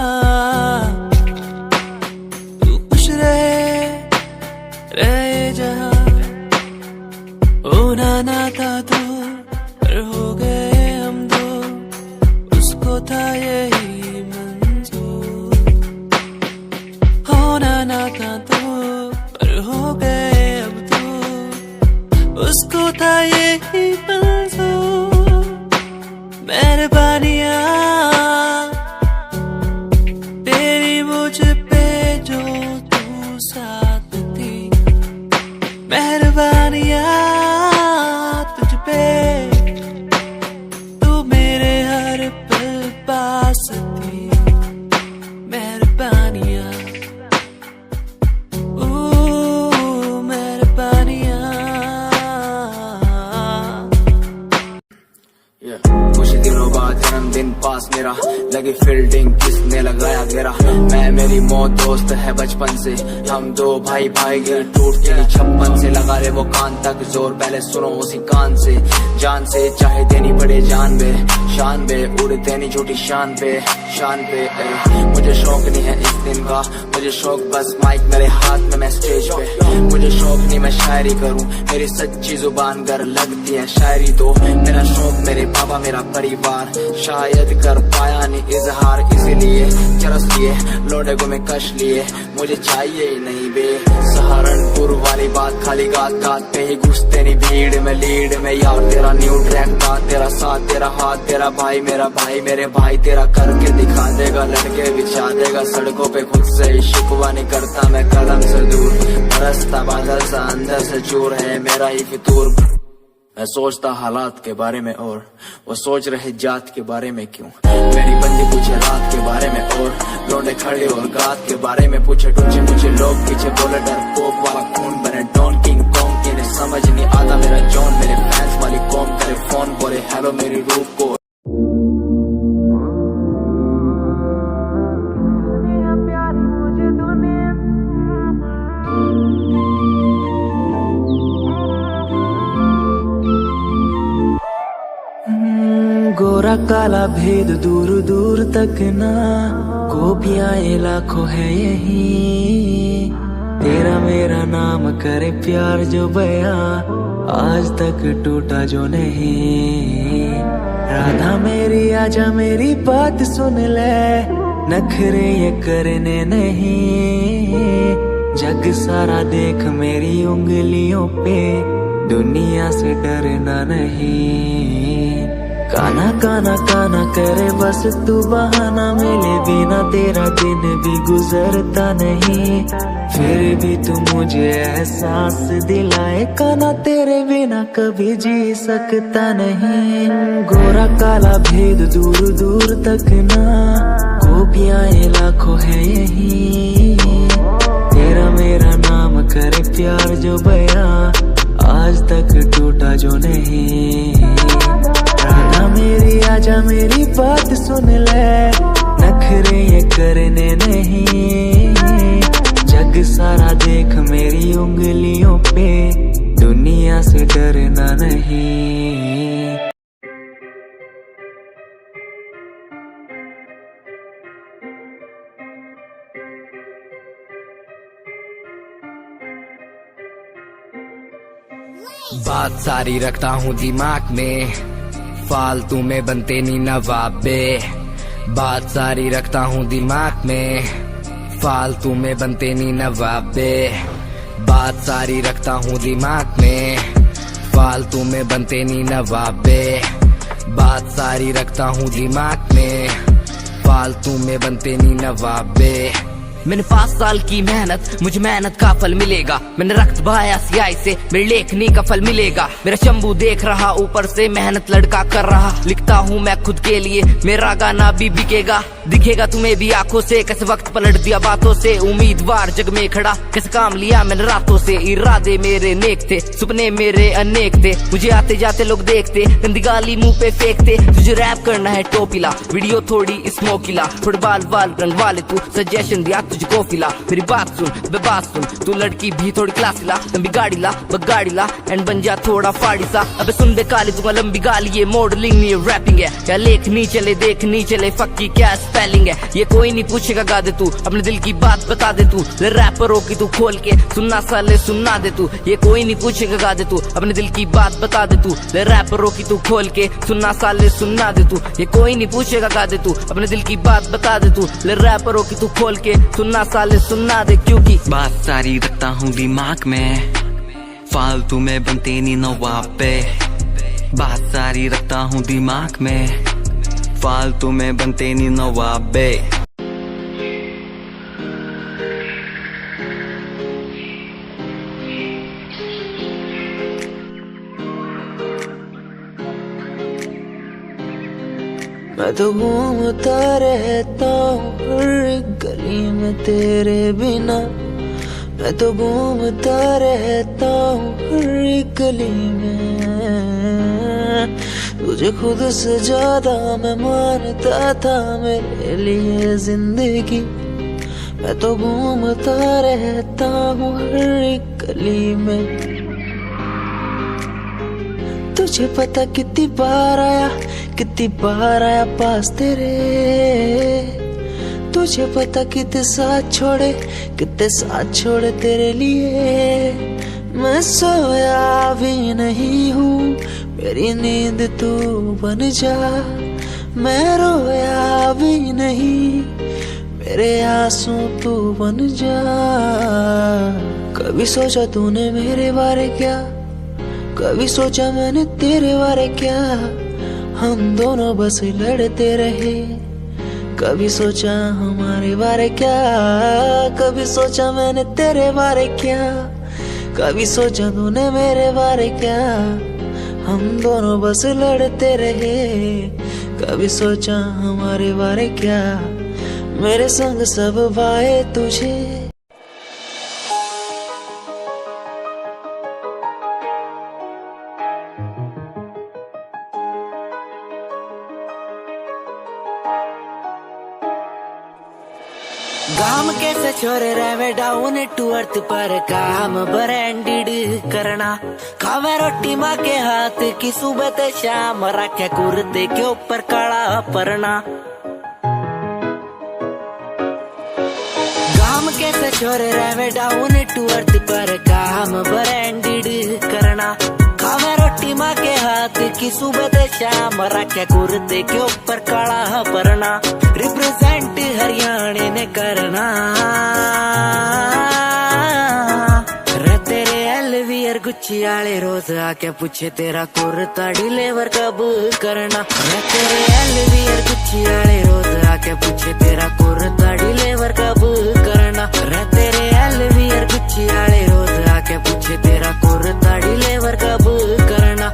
तू खुश रहे जा। होना ना था तू पर हो गए हम दो, उसको था यही मंजूर। होना ना था तू पर हो गए अब तू, उसको था यही मंजूर। मेहरबानियाँ तेरी मुझ पे जो तू साथ थी, मेहरबानियाँ तुझ पे तू मेरे हर पल पास थी। मेहरबानियाँ कुछ दिनों बाद जन्मदिन पास मेरा, लगी फील्डिंग किसने लगाया घेरा। मैं मेरी मौत दोस्त है बचपन से, हम दो भाई भाई गए टूट के 56 से। लगा ले वो कान तक जोर, पहले सुनो उसी कान से। जान से चाहे देनी पड़े जान बे, शान बे उड़ते नहीं झूठी शान पे मुझे शौक नहीं है इस दिन का, मुझे शौक बस माइक मेरे हाथ में मैं स्टेज पे। मुझे शौक नहीं मैं शायरी करूं, मेरी सच्ची जुबान गर लगती है शायरी तो। मेरा शौक मेरे बाबा मेरा परिवार, शायद कर पाया नहीं इजहार, इसीलिए चरस लिए लोडे को मैं कश लिए। मुझे चाहिए ही नहीं बे सहारनपुर वाली बात, खाली गात गात पे ही घुसते नहीं भीड़ में लीड में। यार तेरा न्यू ट्रैक था, तेरा साथ तेरा हाथ, तेरा भाई मेरा भाई मेरे भाई तेरा करके दिखा देगा, लड़के बिछा देगा सड़कों पे। खुद से ही शिकवा नहीं करता मैं कदम से दूर, बरसता बादल सा अंदर से चूर है मेरा ही फितूर। मैं सोचता हालात के बारे में और वो सोच रहे जात के बारे में क्यों। मेरी बंदी पूछे रात के बारे में और लौंडे खड़े और गात के बारे में पूछे। टूचे मुझे लोग पीछे बोले डर पोक वाला खून बने डॉन किंग कॉन्ग, इन्हें समझ नहीं आता मेरा जॉन। मेरे फैंस वाली कौन करे फोन बोले हेलो मेरी रूप को। गोरा काला भेद दूर दूर तक ना, गोपियां ये लाखों है यही। तेरा मेरा नाम करे प्यार जो बया, आज तक टूटा जो नहीं। राधा मेरी आजा मेरी बात सुन ले, नखरे ये करने नहीं। जग सारा देख मेरी उंगलियों पे, दुनिया से डरना नहीं। काना काना काना करे बस तू बहाना, मिले बिना तेरा दिन भी गुजरता नहीं, फिर भी तू मुझे एहसास दिलाए, काना तेरे बिना कभी जी सकता नहीं। गोरा काला भेद दूर दूर तक ना, खूबियाँ ये लाखों है यही, तेरा मेरा नाम करे प्यार जो बया, आज तक टूटा जो नहीं। राधा मेरी आजा मेरी बात सुन ले, नखरे ये करने नहीं, जग सारा देख मेरी उंगलियों पे, दुनिया से डरना नहीं। बात सारी रखता हूँ दिमाग में, फालतू में बनते नी नवाबे। बात सारी रखता हूँ दिमाग में, फालतू में बनते नी नवाबे। बात सारी रखता हूँ दिमाग में, फालतू में बनते नी नवाबे। बात सारी रखता हूँ दिमाग में, फालतू में बनते नी नवाबे। मैंने 5 साल की मेहनत, मुझे मेहनत का फल मिलेगा। मैंने रक्त बहाया सियाही से, मेरी लेखनी का फल मिलेगा। मेरा शंभू देख रहा ऊपर से, मेहनत लड़का कर रहा। लिखता हूँ मैं खुद के लिए, मेरा गाना भी बिकेगा। दिखेगा तुम्हें भी आंखों से, कैसे वक्त पलट दिया बातों से। उम्मीदवार जग में खड़ा, कैसे काम लिया मैंने रातों से। इरादे मेरे नेक थे, सपने मेरे अनेक थे। मुझे आते जाते लोग देखते, गंदी गाली मुंह पे फेंकते। तुझे रैप करना है टोपीला, वीडियो थोड़ी स्मोकीला। थोड़े बाल बाल रंग वाले तू, सजेशन दिया तुझको फिला। मेरी बात सुन बे बात सुन, तू लड़की भी थोड़ी क्लासी ला। लंबी गाड़ी ला बगाड़ी ला, एंड बन जा थोड़ा फाड़ी सा। अबे सुन बे काली, दूंगा लंबी गाली। ये मॉडलिंग नहीं रैपिंग है, क्या लेखनी चले देखनी चले। फक्की क्या स्पेलिंग है, ये कोई नहीं पूछेगा। गा दे तू अपने दिल की बात बता दे तू। रैपरों की तू खोल के सुनना साले सुनना दे तू। ये कोई नहीं पूछेगा। गा दे तू अपने दिल की बात बता दे तू। रैपरों की तू खोल के सुनना साले सुनना दे तू। ये कोई नहीं पूछेगा। गा दे तू अपने दिल की बात बता दे तू। रैपरों की तू खोल के सुनना साले सुनना दे, क्योंकि बात सारी रखता हूँ दिमाग में, फालतू में बनते नी नवाबे। बात सारी रखता हूँ दिमाग में, फालतू में बनते नी नवाबे। मैं तो घूमता रहता हूँ हर एक गली में तेरे बिना। मैं तो घूमता रहता हूँ हर एक गली में। तुझे खुद से ज्यादा मैं मानता था मेरे लिए जिंदगी। मैं तो घूमता रहता हूँ हर एक गली में। तुझे पता कितनी बार आया पास तेरे। तुझे पता कितने साथ छोड़े तेरे लिए। मैं सोया भी नहीं हूँ, मेरी नींद तू बन जा। मैं रोया भी नहीं, मेरे आंसू तू बन जा। कभी सोचा तूने मेरे बारे क्या, कभी सोचा मैंने तेरे बारे क्या। हम दोनों बस लड़ते रहे, कभी सोचा हमारे बारे क्या। कभी सोचा मैंने तेरे बारे क्या, कभी सोचा तूने मेरे बारे क्या। हम दोनों बस लड़ते रहे, कभी सोचा हमारे बारे क्या। मेरे संग सब भाए तुझे। काम कैसे छोरे रहे डाउन टू अर्थ पर काम ब्रांडेड करना। खावे रोटी माँ के हाथ की सुबह ते शाम, रखे कुर्ते के ऊपर काला परना। काम कैसे छोरे रहे डाउन टू अर्थ पर काम ब्रांडेड करना। खावे रोटी माँ के हाथ की सुबह ते शाम, रखे कुर्ते के ऊपर काला परना। रिप्रेजेंट हरियाणा ने करना रे तेरे LVS वियर गुच्ची आले रोज आके पूछे तेरा कुर्ता डिलीवर कब करना। मैं तेरे एल वियर गुच्ची आले रोज आके पूछे तेरा कुर्ता डिलीवर कब करना। मैं तेरे एल वियर गुच्ची आले रोज आके पूछे तेरा कुर्ता डिलीवर कब करना।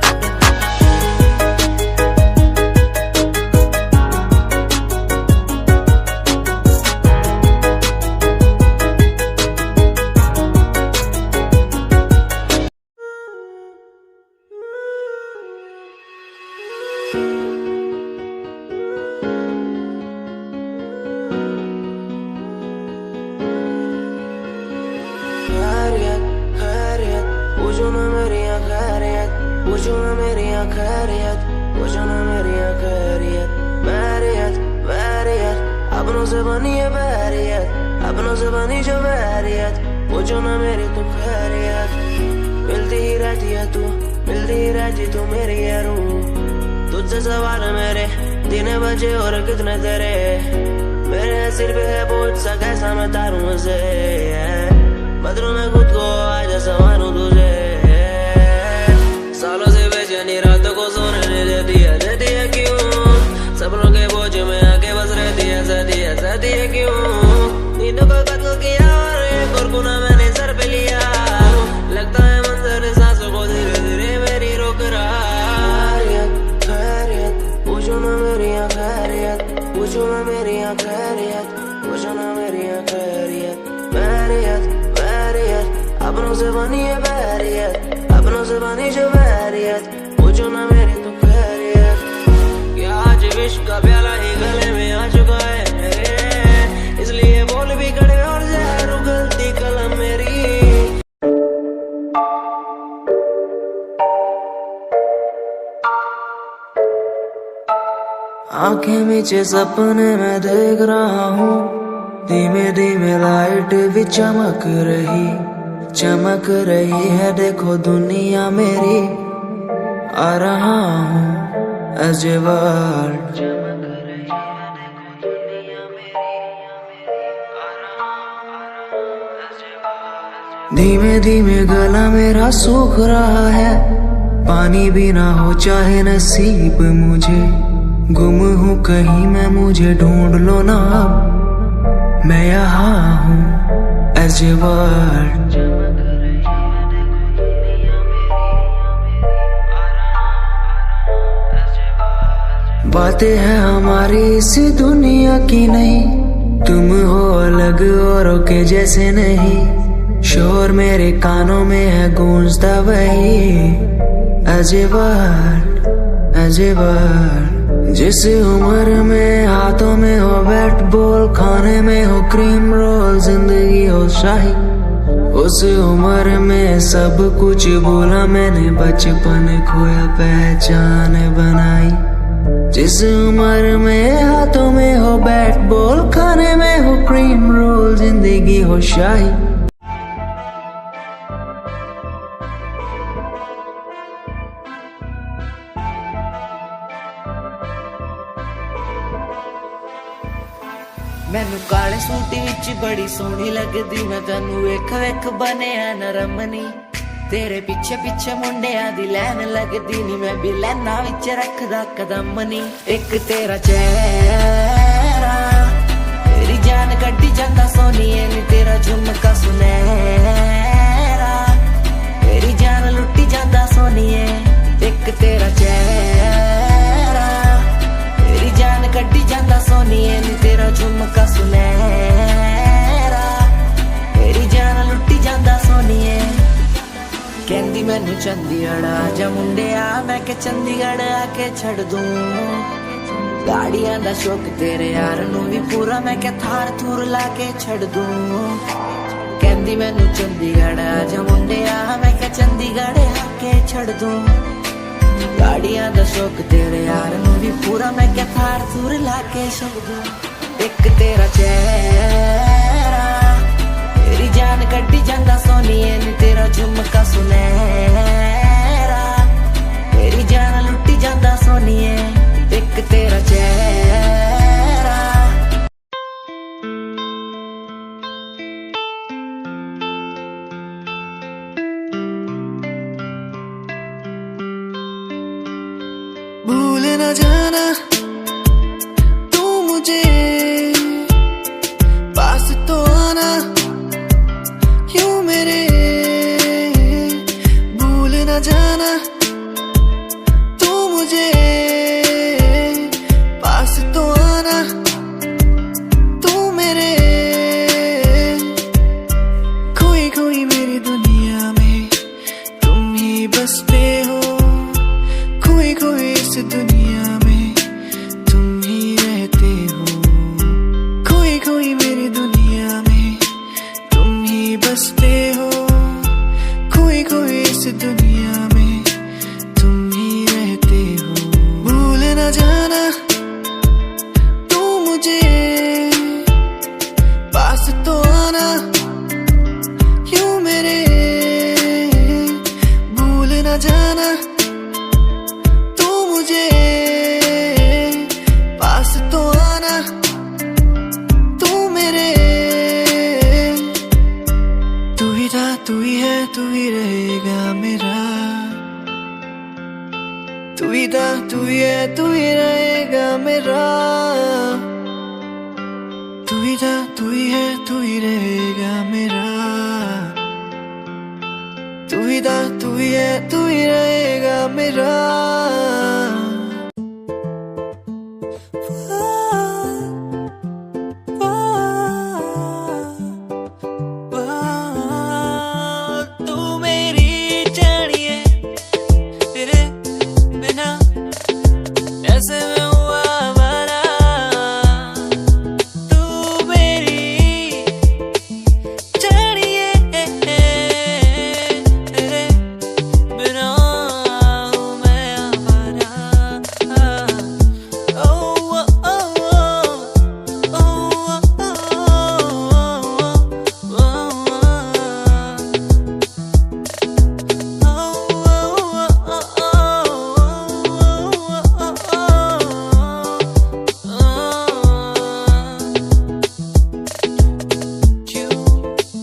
पूछो ना मेरी खैरियत, पूछो ना मेरी खैरियत, पूछो ना मेरी खैरियत। बैरियत बैरियत अपनों से बनी है बैरियत, अपनों से बनी जो बैरियत। पूछो ना मेरी तू खैरियत, मिलती ही रहती है तू, मिलती ही रहती तू मेरी है रूह। तुझसे सवाल मेरे दिन बजे और कितने तेरे, मेरे सिर पे है बोझ सा कैसा मैं तारूं उसे। बदलूं मैं खुद को आज संवारूं तुझे। सालों से बेचैनी रातों को सोने नहीं देती है क्यों। सपनों के बोझ में आके बस रहती है क्यों। नींदों को कत्ल किया और एक और गुनाह मैंने सर पे लिया। लगता है मंजर सांसों को धीरे धीरे मेरी रोक रहा। खैरियत पूछो ना मेरी खैरियत, पूछो ना मेरी खैरियत, पूछो ना मेरी खैरियत। बैरियत बैरियत अपनों से बनी है बैरियत, अपनों से बनी जो बैरियत। पूछो ना मेरी तो खैरियत। क्या आज विश्व का प्याला ही गले में आ चुका है मेरे, इसलिए बोल भी कड़े और जहर उगलती कलम मेरी। आंखें मीचे सपने में देख रहा हूँ, धीमे धीमे लाइट भी चमक रही है। देखो दुनिया मेरी, आ रहा हूँ as a world। धीमे धीमे गला मेरा सूख रहा है, पानी भी ना हो चाहे नसीब मुझे। गुम हूँ कहीं मैं, मुझे ढूंढ लो ना अब, मैं यहाँ हूँ as a world। बातें हैं हमारी इस दुनिया की नहीं, तुम हो अलग औरों के जैसे नहीं। शोर मेरे कानों में है गूंजता वही as a word, as a word। जिस उम्र में हाथों में हो बैट बॉल, खाने में हो क्रीम रोल, जिंदगी हो शाही, उस उम्र में सब कुछ भूला मैंने, बचपन खोया पहचान बनाई। जिस उम्र में हाथों में हो बैट बॉल, खाने में हो क्रीम रोल, जिंदगी हो शाही। मैनू काले सूट विच बड़ी सोहनी लगदी, मैं तैनू वेख वेख बनिया नरमनी। तेरे पीछे पीछे मुंडिया दी लैन लगदी नी, मैं भी लैना विच रखदा कदम नी। एक तेरा चेहरा तेरी जान कड्डी जांदा सोनिए नी, तेरा झुमका सुनहरा तेरी जान लुट्टी जांदा सोनिए। एक तेरा चेहरा तेरी जान कड्डी जांदा सोनिए नी, तेरा झुमका सुनहरा तेरी जान लुट्टी जांदा सोनिए। कहंदी मैनू चंडीगढ़ आजा मुंडिया, मैं के चंडीगढ़ आके छड़ दूं। गाड़ियां दा शौक तेरे यार नू भी पूरा, मैं के थार थूर लाके छड़ दूं। कहंदी मैनू चंडीगढ़ आजा मुंडिया, मैं के चंडीगढ़ आके छड़ दूं। गाड़ियां दा शौक तेरे यार नू भी पूरा, मैं के थार थूर लाके छड़ दूं। एक तेरा चेहरा तेरी जान कड्डी जांदा सोनिए नी, तेरा झुमका सुनहरा तेरी जान लुट्टी जांदा सोनिए। एक तेरा चेहरा। मुझे पास तो आना, यूं मेरे भूल न जाना, तू मुझे पास तो आना, तू मेरे, तू ही था, तू ही है, तू ही रहेगा मेरा, तू ही था, तू ही है, तू ही रहेगा मेरा, तू ही था, तू ही है, तू ही रहेगा मेरा, तू ही था, तू ही है, तू ही रहेगा मेरा। तू मेरी जानिए, तेरे बिना ऐसे में हुआ आवारा, तू मेरी जानिए, तेरे बिना हूँ मैं आवारा। ओ ओ ओ ओ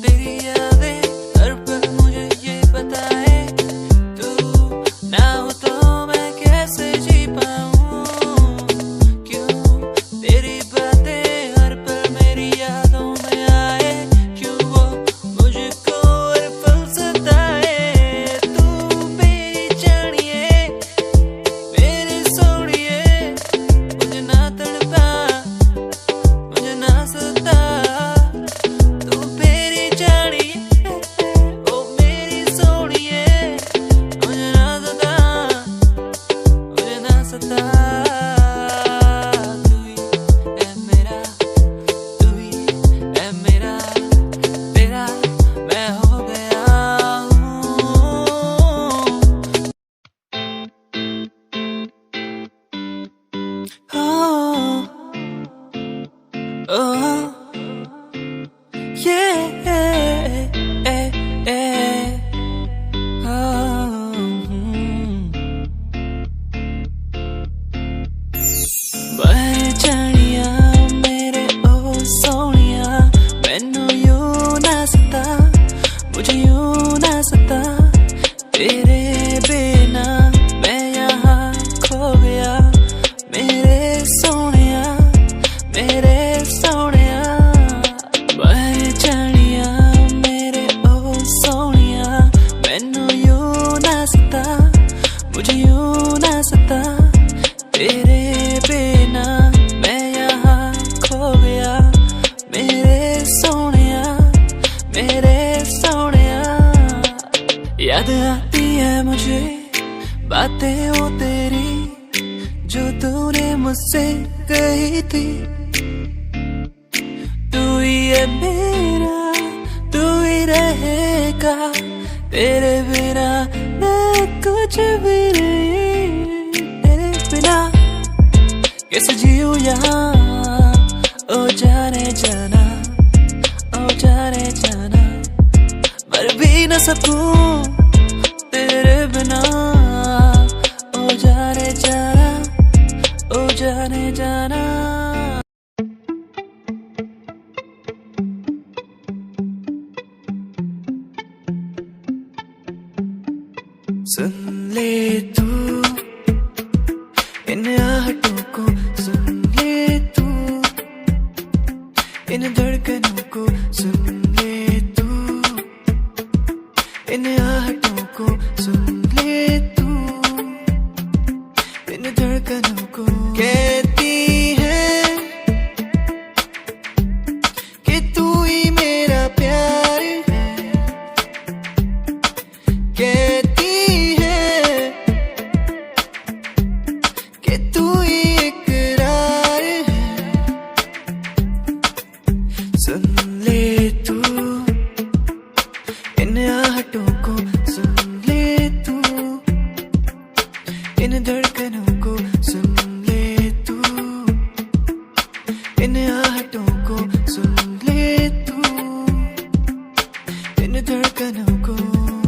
तेरी यादें हर पल मुझे ये बताए, तू ना हो तो मैं कैसे जी पाऊं, क्यों तेरी बातें हर पल मेरी यादों में आए, क्यों वो मुझको हर पल सताए, तू मेरी जानिए, मेरी सोनिए, मुझे ना तड़पा, मुझे ना सता, तू मेरी जानिए, ओ मेरी सोनिए, मुझे ना सता, मुझे ना सता, तू ही है मेरा, तू ही है मेरा, तेरा मैं हो गया हूँ। Oh, yeah, बाहर जानिया मेरे ओ सोनिया, मैनू यूं ना सता, मुझे यूं ना सता, तेरे बिना मैं यहाँ खो गया, मेरे सोनिया, मेरे सोनिया, बाहर जानिया मेरे ओ सोनिया, मैनू यूं ना सता, मुझे यूं ना सता, तेरे बिना मैं यहाँ खो गया, मेरे सोनिया, मेरे सोनिया। याद आती है मुझे बातें वो तेरी, जो तूने मुझसे कही थी, तू ही है मेरा, तू ही रहेगा, तेरे बिना मैं कुछ भी नहीं, तेरे बिना कैसे जीऊं यहाँ, ओ जाने जाना, ओ जाने जाना, मर भी न सकूं तेरे बिना, ओ जाने जाना, ओ जाने जाना। सुन ले तू इन आहटों को, सुन ले तू इन धड़कनों को, सुन ले तू इन आहटों को, सुन ले तू इन धड़कनों को। कहती है कि तू ही मेरा प्यार है, कहती है कि तू ही इकरार है, सुन ले तू इन आहटों को, सुन इन आहटों को सुन ले तू, इन धड़कनों को।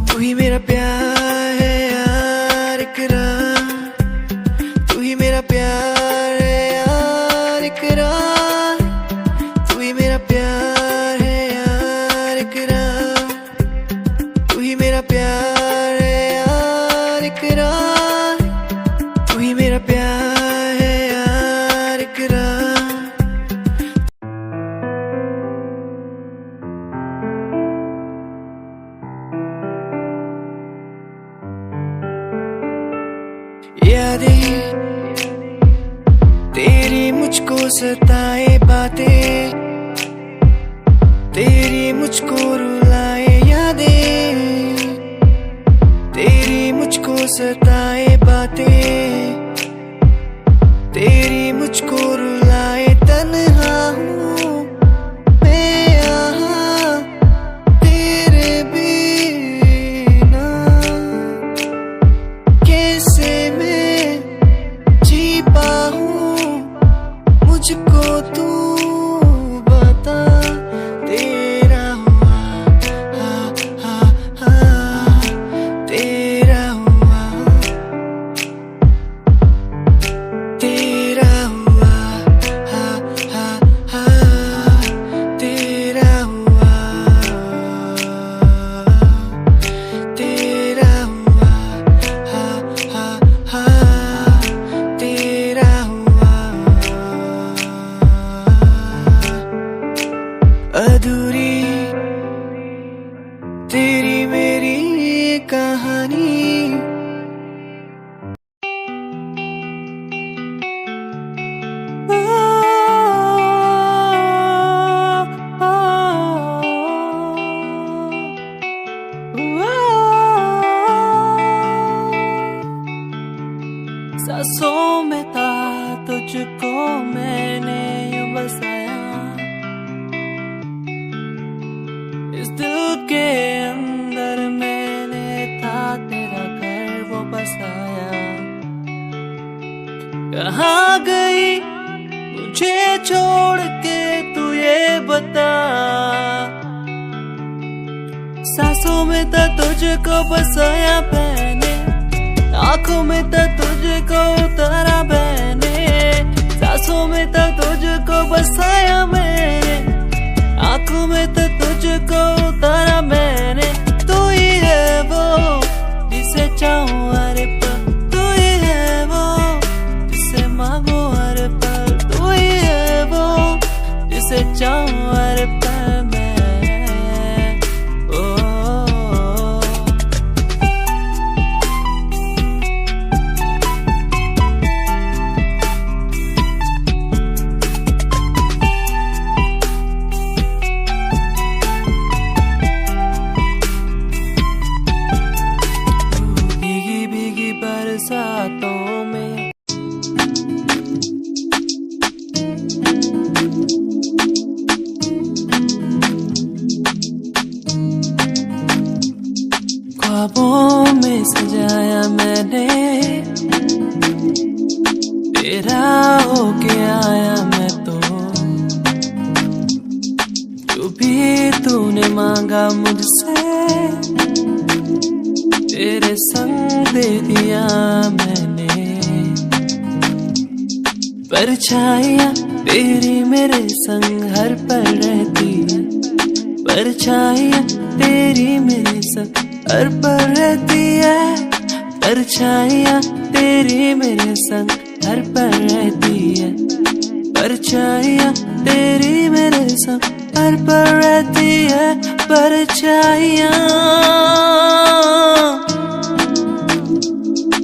तू ही मेरा प्यार है यार इकरार, तू ही मेरा प्यार है यार इकरार, तू ही मेरा प्यार है यार इकरार, तू ही मेरा प्यार है यार इकरार, तू ही मेरा प्यार है यार इकरार। यादें तेरी मुझको सताए बातें, तेरी मुझको रुलाए यादें, तेरी मुझको सताए बातें, तेरी मुझको रुलाए। तन्हा हूँ मैं यहाँ तेरे बिना, कैसे मैं जी पाऊँ मुझको तू बता। तेरा हुआ हा हा हा, तेरा हुआ, तेरा हुआ हा हा हा, तेरा हुआ, तेरा हुआ हा हा हा, तेरा हुआ। अधूरी तेरी मेरी कहानी, सांसों में था तुझको मैंने यूं बसाया, इस दिल के अंदर मैंने था तेरा घर वो बसाया। कहाँ गई मुझे छोड़ के तू ये बता, सांसों में था तुझको बसाया मैंने, आंखों में था तुझको उतारा मैंने, सांसों में था तुझको बसाया मैंने, आंखों में था तुझको उतारा मैंने। तू ही है वो जिसे चाहूं हर पल, तू ही है वो जिसे मांगू हर पल, तू ही है वो जिसे चाहूं हर पल मैं। ओ भीगी भीगी बरसातों में ख्वाबों में सजाया मैंने, तेरा होके आया मैं तो, जो भी तूने मांगा मुझसे तेरे संग दे दिया मैंने। परछाइयाँ तेरी मेरे संग हर पल रहती है, परछाइयाँ तेरी मेरे संग हर पल रहती है, परछाइयाँ तेरी मेरे संग हर पल रहती है, परछाइयाँ तेरी मेरे संग हर पल रहती है। परछाइयाँ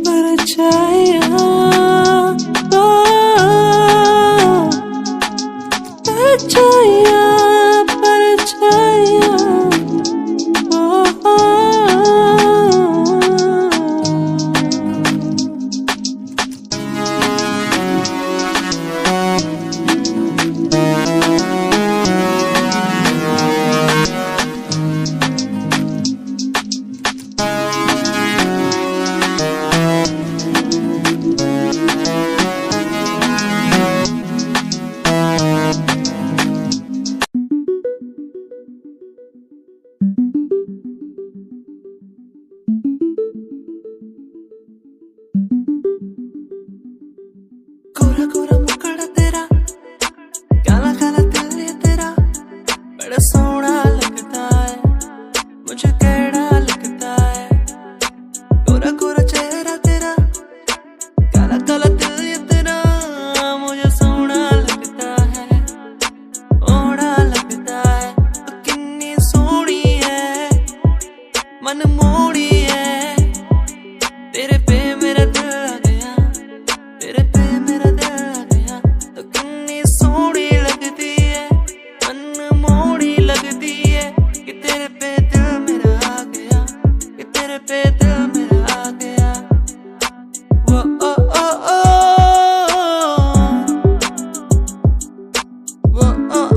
परछाइयाँ परछाइयाँ परछाइयाँ वो